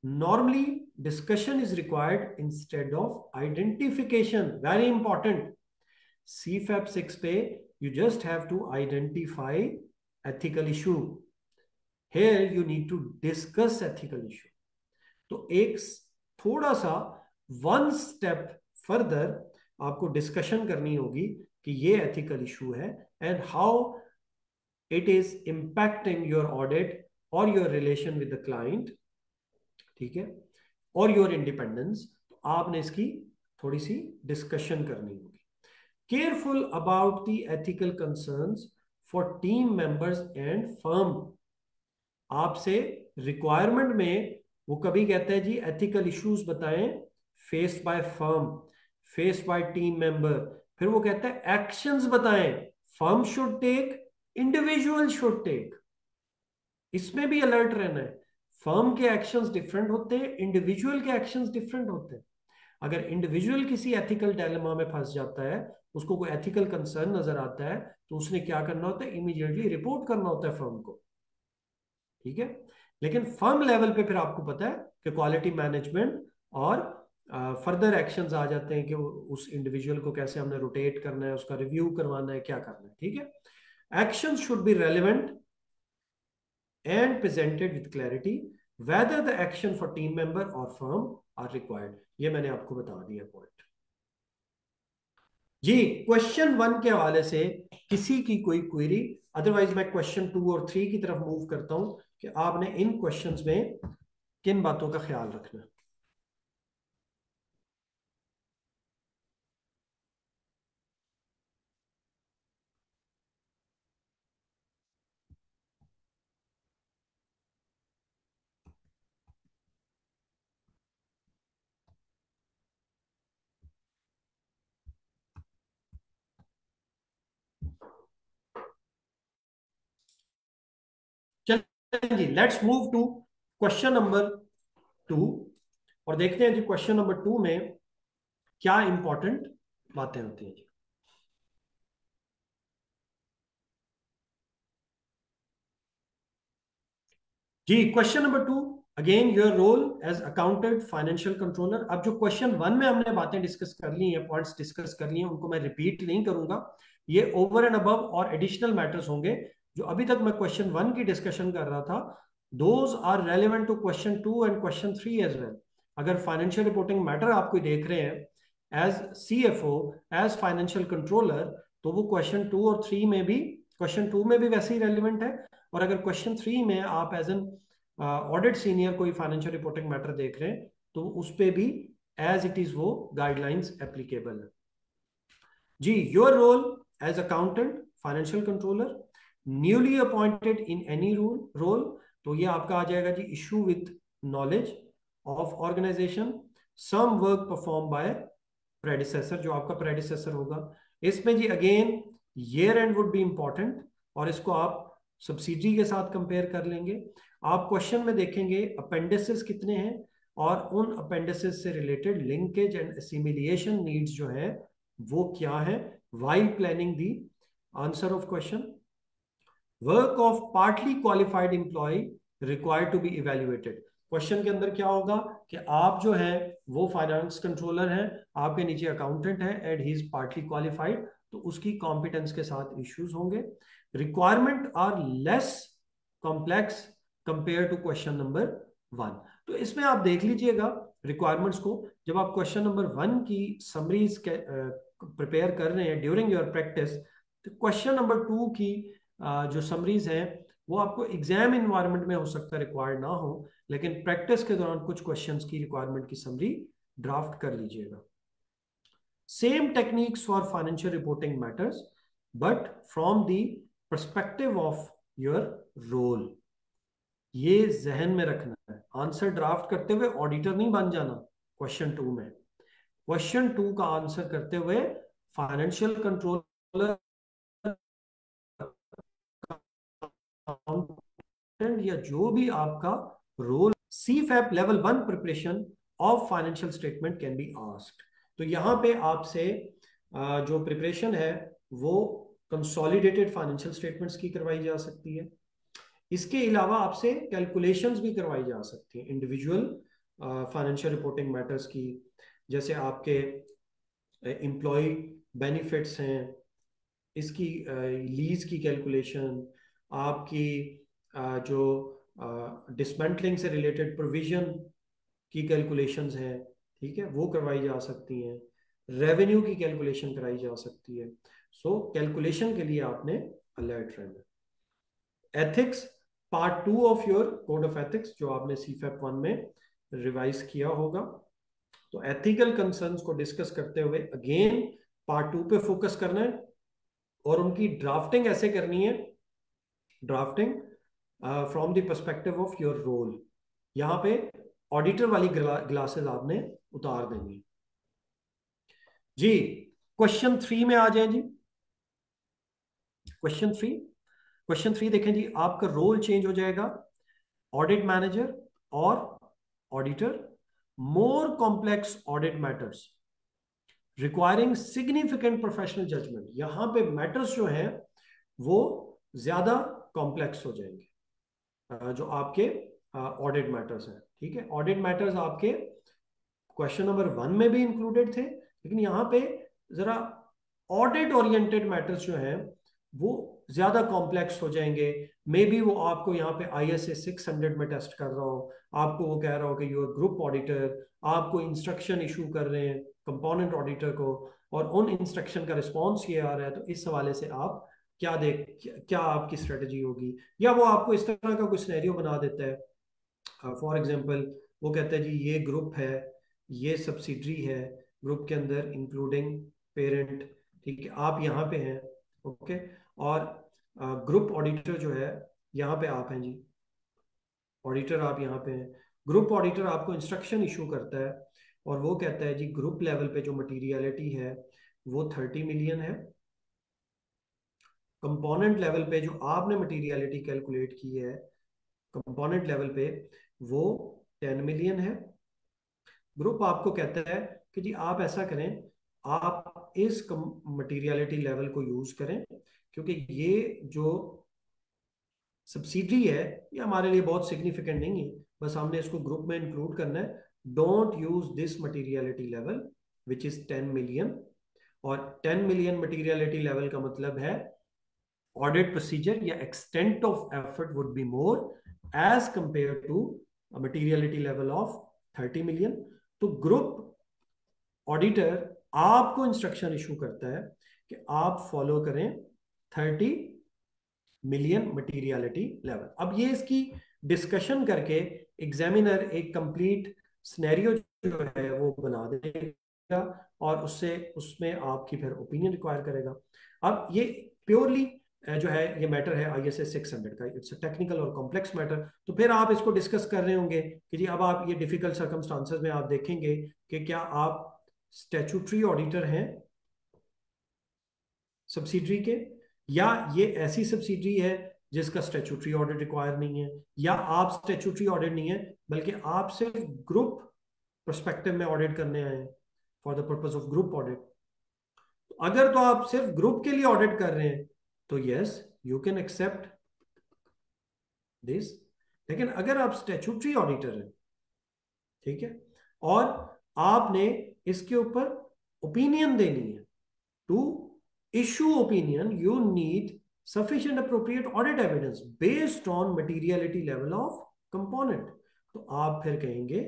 Normally, discussion is required instead of identification. Very important. CFAP 6 पे you just have to identify ethical issue. Here you need to discuss ethical issue. तो एक थोड़ा सा one step further आपको discussion करनी होगी कि ये एथिकल इशू है and how it is impacting your audit और your relation with the client, ठीक है, और योर इंडिपेंडेंस। तो आपने इसकी थोड़ी सी डिस्कशन करनी होगी। Careful about the ethical concerns for team members and firm. आपसे रिक्वायरमेंट में वो कभी कहते हैं जी एथिकल इश्यूज बताएं faced by firm, faced by team member, फिर वो कहते हैं एक्शंस बताएं firm should take, individual should take. इसमें भी अलर्ट रहना है। फर्म के एक्शंस डिफरेंट होते हैं, इंडिविजुअल के एक्शंस डिफरेंट होते हैं। अगर इंडिविजुअल किसी एथिकल डायलेमा में फंस जाता है, उसको कोई एथिकल कंसर्न नजर आता है, तो उसने क्या करना होता है, इमीडिएटली रिपोर्ट करना होता है फर्म को, ठीक है। लेकिन फर्म लेवल पे फिर आपको पता है कि क्वालिटी मैनेजमेंट और फर्दर एक्शंस आ जाते हैं कि उस इंडिविजुअल को कैसे हमने रोटेट करना है, उसका रिव्यू करवाना है, क्या करना है, ठीक है। Actions should be relevant and presented with clarity whether the action for team member or firm are required। ये मैंने आपको बता दिया पॉइंट जी। क्वेश्चन 1 के हवाले से किसी की कोई क्वेरी, अदरवाइज मैं क्वेश्चन 2 और 3 की तरफ मूव करता हूं कि आपने इन क्वेश्चंस में किन बातों का ख्याल रखना है। चलिए जी, let's move to question number 2 और देखते हैं जी क्वेश्चन नंबर 2 में क्या इंपॉर्टेंट बातें होती हैं जी। जी question number 2, again your role as accountant financial controller. अब जो क्वेश्चन 1 में हमने बातें डिस्कस कर ली हैं, पॉइंट्स डिस्कस कर लिए हैं, उनको मैं रिपीट नहीं करूंगा। ये ओवर एंड अबव और एडिशनल मैटर्स होंगे जो अभी तक मैं क्वेश्चन 1 की डिस्कशन कर रहा था। Those are relevant to question 2 and question 3 as well. अगर फाइनेंशियल रिपोर्टिंग मैटर आप कोई देख रहे हैं as CFO, as financial controller, तो वो क्वेश्चन 2 और 3 में भी, क्वेश्चन 2 में भी वैसे ही रेलिवेंट है। और अगर क्वेश्चन 3 में आप एज एन ऑडिट सीनियर कोई फाइनेंशियल रिपोर्टिंग मैटर देख रहे हैं, तो उस पे भी एज इट इज वो गाइडलाइंस एप्लीकेबल है जी। Your role as accountant financial controller newly appointed in any role, तो ये आपका आ जाएगा जी issue with knowledge of organisation, some work perform by predecessor, जो आपका प्रेडिसेसर होगा। इसमें जी again year end would be important, और इसको आप सब्सिडी के साथ कंपेयर कर लेंगे। आप क्वेश्चन में देखेंगे अपेंडिसेस कितने हैं, और उन अपेंडिसेस से related linkage and assimilation needs जो है वो क्या है, while planning the answer of question. Work of partly qualified employee required to be evaluated. Question के अंदर क्या होगा कि आप जो है वो फाइनेंस कंट्रोलर हैं, आपके नीचे अकाउंटेंट है and he is partly qualified, तो उसकी कॉम्पिटेंस के साथ इश्यूज होंगे। Requirement are less complex compare to question number 1। तो इसमें आप देख लीजिएगा रिक्वायरमेंट्स को, जब आप क्वेश्चन नंबर 1 की समरीज प्रिपेयर कर रहे हैं ड्यूरिंग योर प्रैक्टिस, तो क्वेश्चन नंबर 2 की जो समरीज हैं वो आपको एग्जाम इन्वायरमेंट में हो सकता है रिक्वायर्ड ना हो, लेकिन प्रैक्टिस के दौरान कुछ क्वेश्चंस की रिक्वायरमेंट की समरी ड्राफ्ट कर लीजिएगा। Same techniques for financial reporting matters but from the perspective of your role, ये जहन में रखना है। आंसर ड्राफ्ट करते हुए ऑडिटर नहीं बन जाना क्वेश्चन 2 में। क्वेश्चन 2 का आंसर करते हुए फाइनेंशियल कंट्रोलर या जो भी आपका role, CFAP level 1 preparation of financial statement can be asked. तो यहां पे आपसे जो प्रिपरेशन है वो कंसोलिडेटेड फाइनेंशियल स्टेटमेंट्स की करवाई जा सकती है। इसके अलावा आपसे कैलकुलेशंस भी करवाई जा सकती हैं इंडिविजुअल फाइनेंशियल रिपोर्टिंग मैटर्स की, जैसे आपके एम्प्लॉय बेनिफिट्स हैं, इसकी लीज की कैलकुलेशन, आपकी जो डिसमेंटलिंग से रिलेटेड प्रोविजन की कैलकुलेशंस हैं, ठीक है, वो करवाई जा सकती हैं। रेवेन्यू की कैलकुलेशन कराई जा सकती है। सो कैलकुलेशन के लिए आपने अलर्ट रहना। Ethics, part 2 of your code of ethics जो आपने CFAP 1 में रिवाइज किया होगा। तो एथिकल कंसर्न्स को डिस्कस करते हुए अगेन पार्ट 2 पे फोकस करना है और उनकी ड्राफ्टिंग ऐसे करनी है, drafting from the perspective of your role. यहां पे ऑडिटर वाली ग्लासेस आपने उतार देनी है जी। क्वेश्चन 3 में आ जाए जी। क्वेश्चन थ्री देखें जी, आपका रोल चेंज हो जाएगा, ऑडिट मैनेजर और auditor. More complex audit matters requiring significant professional judgement. यहां पे मैटर्स जो हैं वो ज्यादा कॉम्प्लेक्स हो जाएंगे, जो आपके ऑडिट मैटर्स हैं, ठीक है। ऑडिट मैटर्स आपके क्वेश्चन नंबर 1 में भी इंक्लूडेड थे, लेकिन यहाँ पे जरा ऑडिट ओरिएंटेड मैटर्स जो हैं वो ज्यादा कॉम्प्लेक्स हो जाएंगे। मे बी वो आपको यहाँ पे ISA 600 में टेस्ट कर रहा हो, आपको वो कह रहा हो कि यूर ग्रुप ऑडिटर, आपको इंस्ट्रक्शन इशू कर रहे हैं कंपोनेंट ऑडिटर को, और उन इंस्ट्रक्शन का रिस्पॉन्स ये आ रहा है, तो इस हवाले से आप क्या आपकी स्ट्रेटजी होगी। या वो आपको इस तरह का कुछ सिनेरियो बना देता है, फॉर एग्जांपल वो कहता है जी ये ग्रुप है, ये सब्सिडरी है, ग्रुप के अंदर इंक्लूडिंग पेरेंट, ठीक है, आप यहाँ पे हैं, ओके, और ग्रुप ऑडिटर जो है यहाँ पे आप हैं जी, ऑडिटर आप यहाँ पे हैं। ग्रुप ऑडिटर आपको इंस्ट्रक्शन इशू करता है और वो कहता है जी ग्रुप लेवल पे जो मटीरियलिटी है वो 30 मिलियन है, कंपोनेंट लेवल पे जो आपने मटीरियलिटी कैलकुलेट की है कंपोनेंट लेवल पे वो 10 मिलियन है। ग्रुप आपको कहता है कि जी आप ऐसा करें, आप इस मटीरियलिटी लेवल को यूज करें, क्योंकि ये जो सब्सिडी है ये हमारे लिए बहुत सिग्निफिकेंट नहीं है, बस हमने इसको ग्रुप में इंक्लूड करना है। Don't use this materiality level which is 10 million. और 10 मिलियन मटीरियलिटी लेवल का मतलब है ऑडिट प्रोसीजर या extent of effort would be more as compare to materiality level of 30 million. तो ग्रुप ऑडिटर आपको इंस्ट्रक्शन इशू करता है कि आप फॉलो करें 30 मिलियन मटीरियलिटी लेवल। अब ये इसकी डिस्कशन करके एग्जामिनर एक कंप्लीट स्नेरियो जो है वो बना देगा और उससे उसमें आपकी फिर ओपिनियन रिक्वायर करेगा। अब ये प्योरली जो है ये मैटर है ISA 600 का, इट्स टेक्निकल और कॉम्प्लेक्स मैटर। तो फिर आप इसको डिस्कस कर रहे होंगे कि जी अब आप ये डिफिकल्ट सर्कमस्टांसेस में आप देखेंगे कि क्या आप स्टैट्यूटरी ऑडिटर हैं सब्सिडरी के, या ये ऐसी सब्सिडरी है जिसका स्टैट्यूटरी ऑडिट रिक्वायर नहीं है, या आप स्टैट्यूटरी ऑडिट नहीं है बल्कि आप सिर्फ ग्रुप पर्सपेक्टिव में ऑडिट करने आए हैं for the purpose of group audit. अगर तो आप सिर्फ ग्रुप के लिए ऑडिट कर रहे हैं तो yes you can accept this. लेकिन अगर आप स्टैट्यूटरी ऑडिटर हैं, ठीक है, और आपने इसके ऊपर ओपिनियन देनी है, to issue opinion you need sufficient appropriate audit evidence based on materiality level of component। तो आप फिर कहेंगे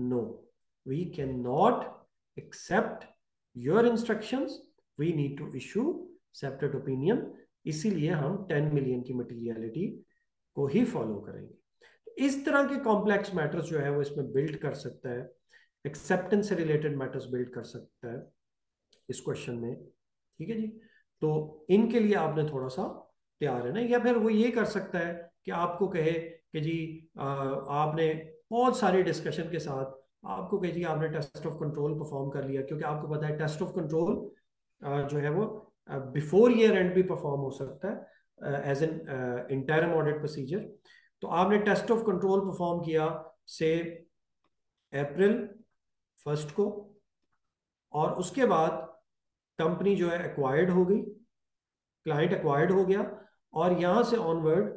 no, we cannot accept your instructions, we need to issue separate opinion। इसीलिए हम 10 मिलियन की मटीरियलिटी को ही फॉलो करेंगे। इस तरह के कॉम्प्लेक्स मैटर्स जो है वो इसमें बिल्ड कर सकता है, एक्सेप्टेंस से रिलेटेड मैटर्स बिल्ड कर सकता है इस क्वेश्चन में, ठीक है जी। तो इनके लिए आपने थोड़ा सा तैयार रहना है। या फिर वो ये कर सकता है कि आपको कहे कि जी आपने बहुत सारे डिस्कशन के साथ आपको कहे जी आपने टेस्ट ऑफ कंट्रोल परफॉर्म कर लिया, क्योंकि आपको पता है टेस्ट ऑफ कंट्रोल जो है वो बिफोर ईयर एंड भी परफॉर्म हो सकता है as an interim audit procedure. तो आपने टेस्ट ऑफ कंट्रोल परफॉर्म किया से April 1 को, और उसके बाद कंपनी जो है एक्वायर्ड हो गई, क्लाइंट एक्वायर्ड हो गया, और यहां से ऑनवर्ड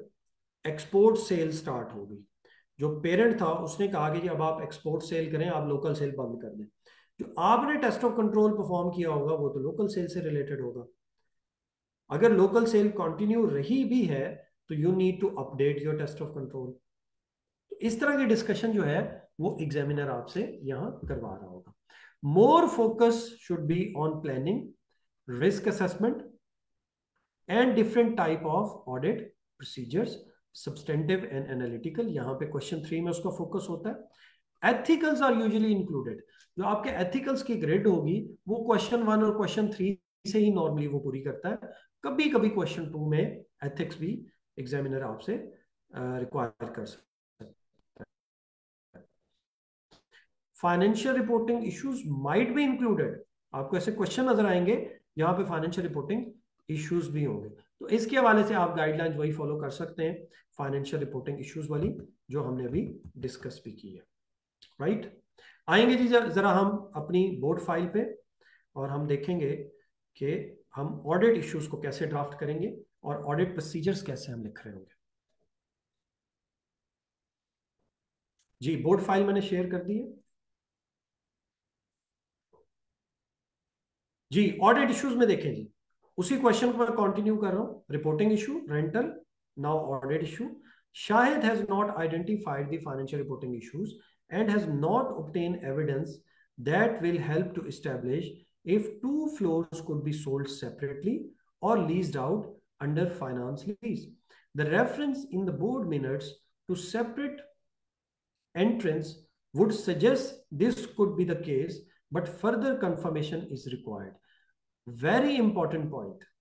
एक्सपोर्ट सेल स्टार्ट हो गई। जो पेरेंट था उसने कहा कि जी अब आप एक्सपोर्ट सेल करें, आप लोकल सेल बंद कर दें। जो आपने टेस्ट ऑफ कंट्रोल परफॉर्म किया होगा वो तो लोकल सेल से रिलेटेड होगा, अगर लोकल सेल कंटिन्यू रही भी है तो you need to update your test of control. तो इस तरह की डिस्कशन जो है वो एग्जामिनर आपसे यहां करवा रहा होगा। More focus should be on planning, risk assessment and different type of audit procedures, substantive and analytical. यहां पे क्वेश्चन 3 में उसका फोकस होता है। एथिकल्स आर यूजुअली इंक्लूडेड। जो आपके एथिकल्स की ग्रिड होगी वो क्वेश्चन 1 और क्वेश्चन 3 से ही नॉर्मली वो पूरी करता है। कभी कभी क्वेश्चन 2 में एथिक्स भी एग्जामिनर आपसे रिक्वायर कर सकता है। Financial reporting issues might be included. आपको ऐसे क्वेश्चन नजर आएंगे यहाँ पे फाइनेंशियल रिपोर्टिंग इश्यूज भी होंगे। तो इसके हवाले से आप गाइडलाइंस वही फॉलो कर सकते हैं, फाइनेंशियल रिपोर्टिंग इश्यूज वाली जो हमने अभी डिस्कस भी की है। राइट, आएंगे जी जरा हम अपनी बोर्ड फाइल पे और हम देखेंगे कि हम ऑडिट इश्यूज को कैसे ड्राफ्ट करेंगे और ऑडिट प्रोसीजर्स कैसे हम लिख रहे होंगे। जी बोर्ड फाइल मैंने शेयर कर दी है। जी ऑडिट इश्यूज में देखें जी, उसी क्वेश्चन को मैं कंटिन्यू कर रहा हूं। Reporting issue rental, now audit issue. Shahid has not identified the financial reporting issues and has not obtained evidence that will help to establish if two floors could be sold separately or leased out under finance lease. The reference in the board minutes to separate entrance would suggest this could be the case, but further confirmation is required. Very important point,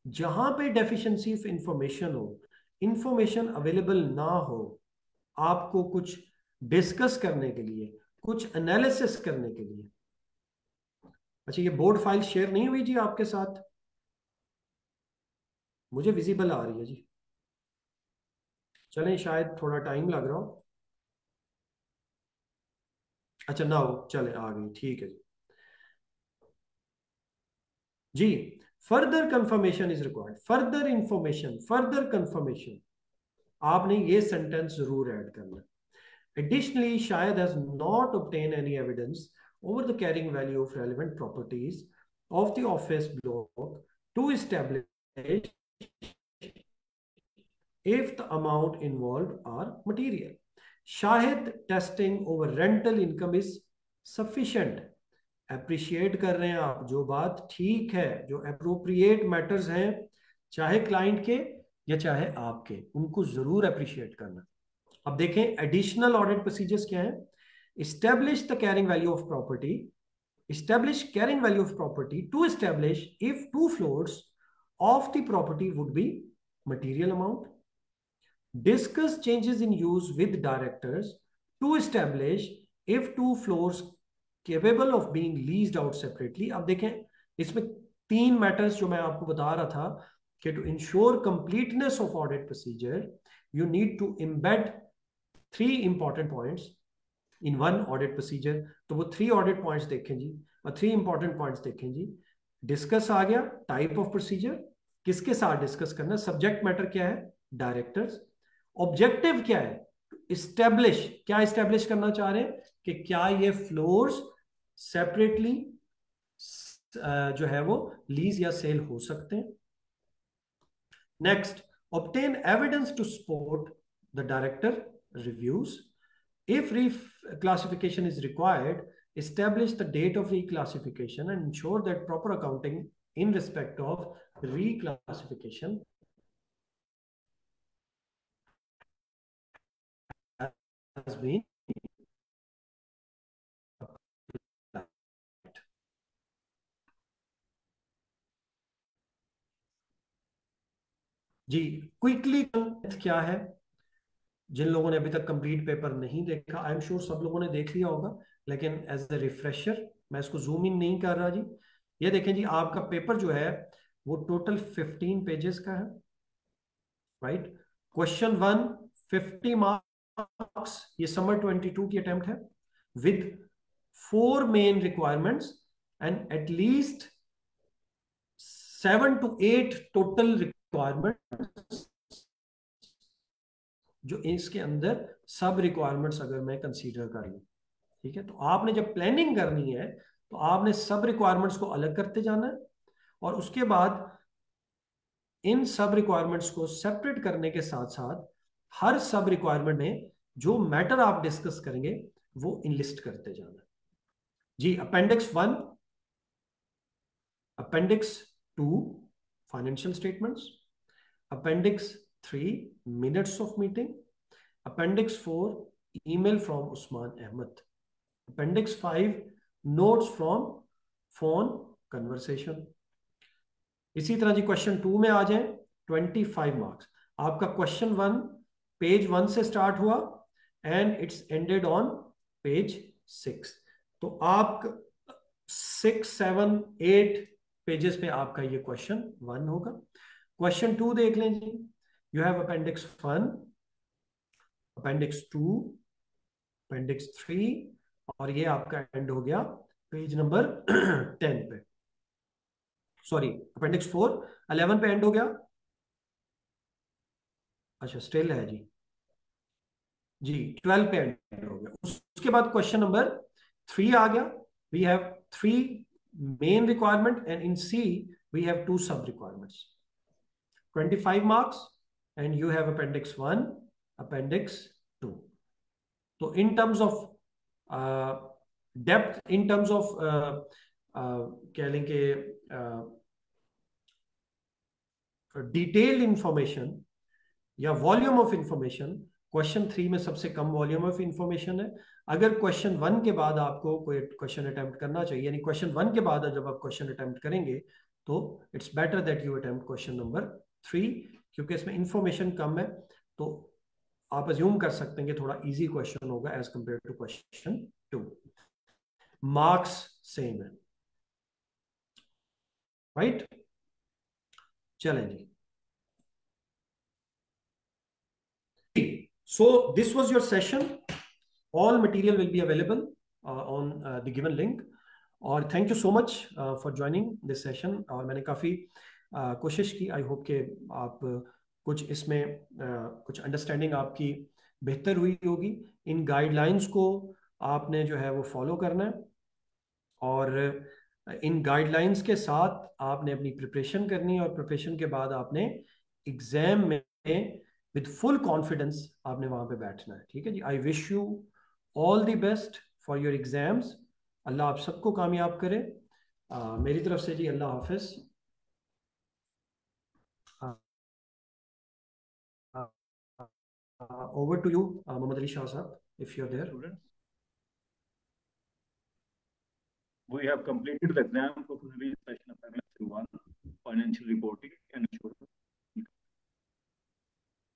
जहां पे deficiency of information हो, information available ना हो, आपको कुछ discuss करने के लिए, कुछ एनालिसिस करने के लिए। अच्छा ये बोर्ड फाइल शेयर नहीं हुई जी आपके साथ? मुझे विजिबल आ रही है जी। चलें शायद थोड़ा टाइम लग रहा हो। अच्छा ना हो, चले आ गई, ठीक है जी। Further confirmation is required, further information, further confirmation, आपने ये सेंटेंस जरूर ऐड करना है। Additionally, Shahid has not obtained any evidence over the carrying value of relevant properties of the office block to establish if the amount involved are material. Shahid testing over rental income is sufficient. Appreciate कर रहे हैं आप, जो बात ठीक है, जो appropriate matters हैं, चाहे क्लाइंट के या चाहे आपके, उनको जरूर अप्रिशिएट करना। अब देखें एडिशनल ऑडिट प्रोसीजर्स क्या है। Establish the carrying value of property, establish carrying value of property to establish if two floors of the property would be material amount. Discuss changes in use with directors to establish if two floors capable of being leased out separately. अब देखें इसमें 3 matters जो मैं आपको बता रहा था कि to ensure completeness of audit procedure you need to embed 3 important points in one audit procedure. तो वो 3 ऑडिट पॉइंट्स देखें जी, और 3 इंपॉर्टेंट पॉइंट्स देखें जी। डिस्कस आ गया, टाइप ऑफ प्रोसीजर, किसके साथ डिस्कस करना, सब्जेक्ट मैटर क्या है, डायरेक्टर्स। ऑब्जेक्टिव क्या है, इस्टेब्लिश, क्या इस्टेब्लिश करना चाह रहे हैं कि क्या ये फ्लोर्स सेपरेटली जो है वो लीज या सेल हो सकते हैं। Next, obtain evidence to support the director reviews. If reclassification is required, establish the date of reclassification and ensure that proper accounting in respect of reclassification has been applied. जी quickly क्या है, जिन लोगों ने अभी तक कंप्लीट पेपर नहीं देखा, I am sure सब लोगों ने देख लिया होगा, लेकिन एज ए रिफ्रेशर मैं इसको जूम इन नहीं कर रहा जी। ये देखें जी, आपका पेपर जो है वो टोटल 15 पेजेस का है। राइट, क्वेश्चन 1 50 मार्क्स, ये समर 22 की अटेम्प्ट है, with 4 main requirements and at least 7 to 8 total requirements, जो इसके अंदर सब रिक्वायरमेंट्स अगर मैं कंसीडर कर लूं। ठीक है, तो आपने जब प्लानिंग करनी है तो आपने सब रिक्वायरमेंट्स को अलग करते जाना है, और उसके बाद इन सब रिक्वायरमेंट्स को सेपरेट करने के साथ साथ हर सब रिक्वायरमेंट में जो मैटर आप डिस्कस करेंगे वो इनलिस्ट करते जाना जी। Appendix 1, appendix 2 financial statements, appendix 3 minutes of meeting, appendix 4 email from Usman Ahmed, appendix 5 notes from phone conversation. इसी तरह जी क्वेश्चन 2 में आ जाए 25 मार्क्स। आपका क्वेश्चन 1 पेज 1 से स्टार्ट हुआ and it's ended on page 6। तो आप 6, 7, 8 पेजेस पे आपका ये क्वेश्चन 1 होगा। क्वेश्चन 2 देख लें जी। You have appendix 1, appendix 2, appendix 3 और ये आपका एंड हो गया पेज नंबर 10 पे, सॉरी अपेंडिक्स 4 11 पे एंड हो गया। अच्छा स्टिल है जी, जी 12 पे एंड हो गया। उसके बाद क्वेश्चन नंबर 3 आ गया। We have 3 main requirement and in C we have 2 sub requirements, 25 marks and you have appendix 1, appendix 2। तो in terms of depth, in terms of कह लें कि डिटेल्ड इंफॉर्मेशन या वॉल्यूम ऑफ इंफॉर्मेशन, क्वेश्चन 3 में सबसे कम volume of information है। अगर question 1 के बाद आपको कोई क्वेश्चन अटेम्प्ट करना चाहिए, यानी क्वेश्चन 1 के बाद जब आप क्वेश्चन अटेम्प्ट करेंगे तो it's better that you attempt question number 3, क्योंकि इसमें इंफॉर्मेशन कम है। तो आप अज्यूम कर सकते हैं कि थोड़ा इजी क्वेश्चन होगा as compare to question 2। Marks same है, राइट? चलें जी। So this was your session. All material will be available on the given link. और thank you so much for joining this session. और मैंने काफ़ी कोशिश की, आई होप कि आप कुछ इसमें कुछ अंडरस्टैंडिंग आपकी बेहतर हुई होगी। इन गाइडलाइंस को आपने जो है वो फॉलो करना है और इन गाइडलाइंस के साथ आपने अपनी प्रिपरेशन करनी है और प्रिपरेशन के बाद आपने एग्जाम में विद फुल कॉन्फिडेंस आपने वहां पे बैठना है। ठीक है जी। I wish you all the best for your exams. Allah आप सबको कामयाब करे। मेरी तरफ से जी अल्लाह हाफिज। Over to you Mohammad Ali Shah साहब, if you are there. Students, we have completed the exam for today's session of MS1, financial reporting and insurance.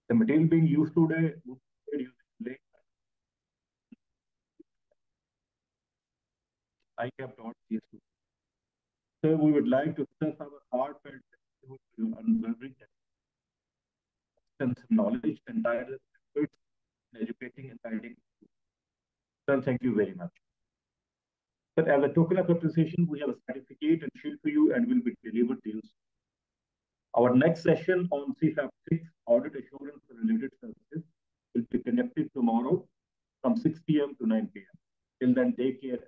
The material being used today would be using link I have taught these students. So we would like to express our heartfelt gratitude to you unwavering extensive knowledge and tireless efforts in educating and guiding. Sir, thank you very much. Sir, as a token of appreciation, we have a certificate and shield for you and will be delivered to you. Our next session on CFAP 6, audit assurance for related services, will be conducted tomorrow from 6 p.m. to 9 p.m. Till then, take care.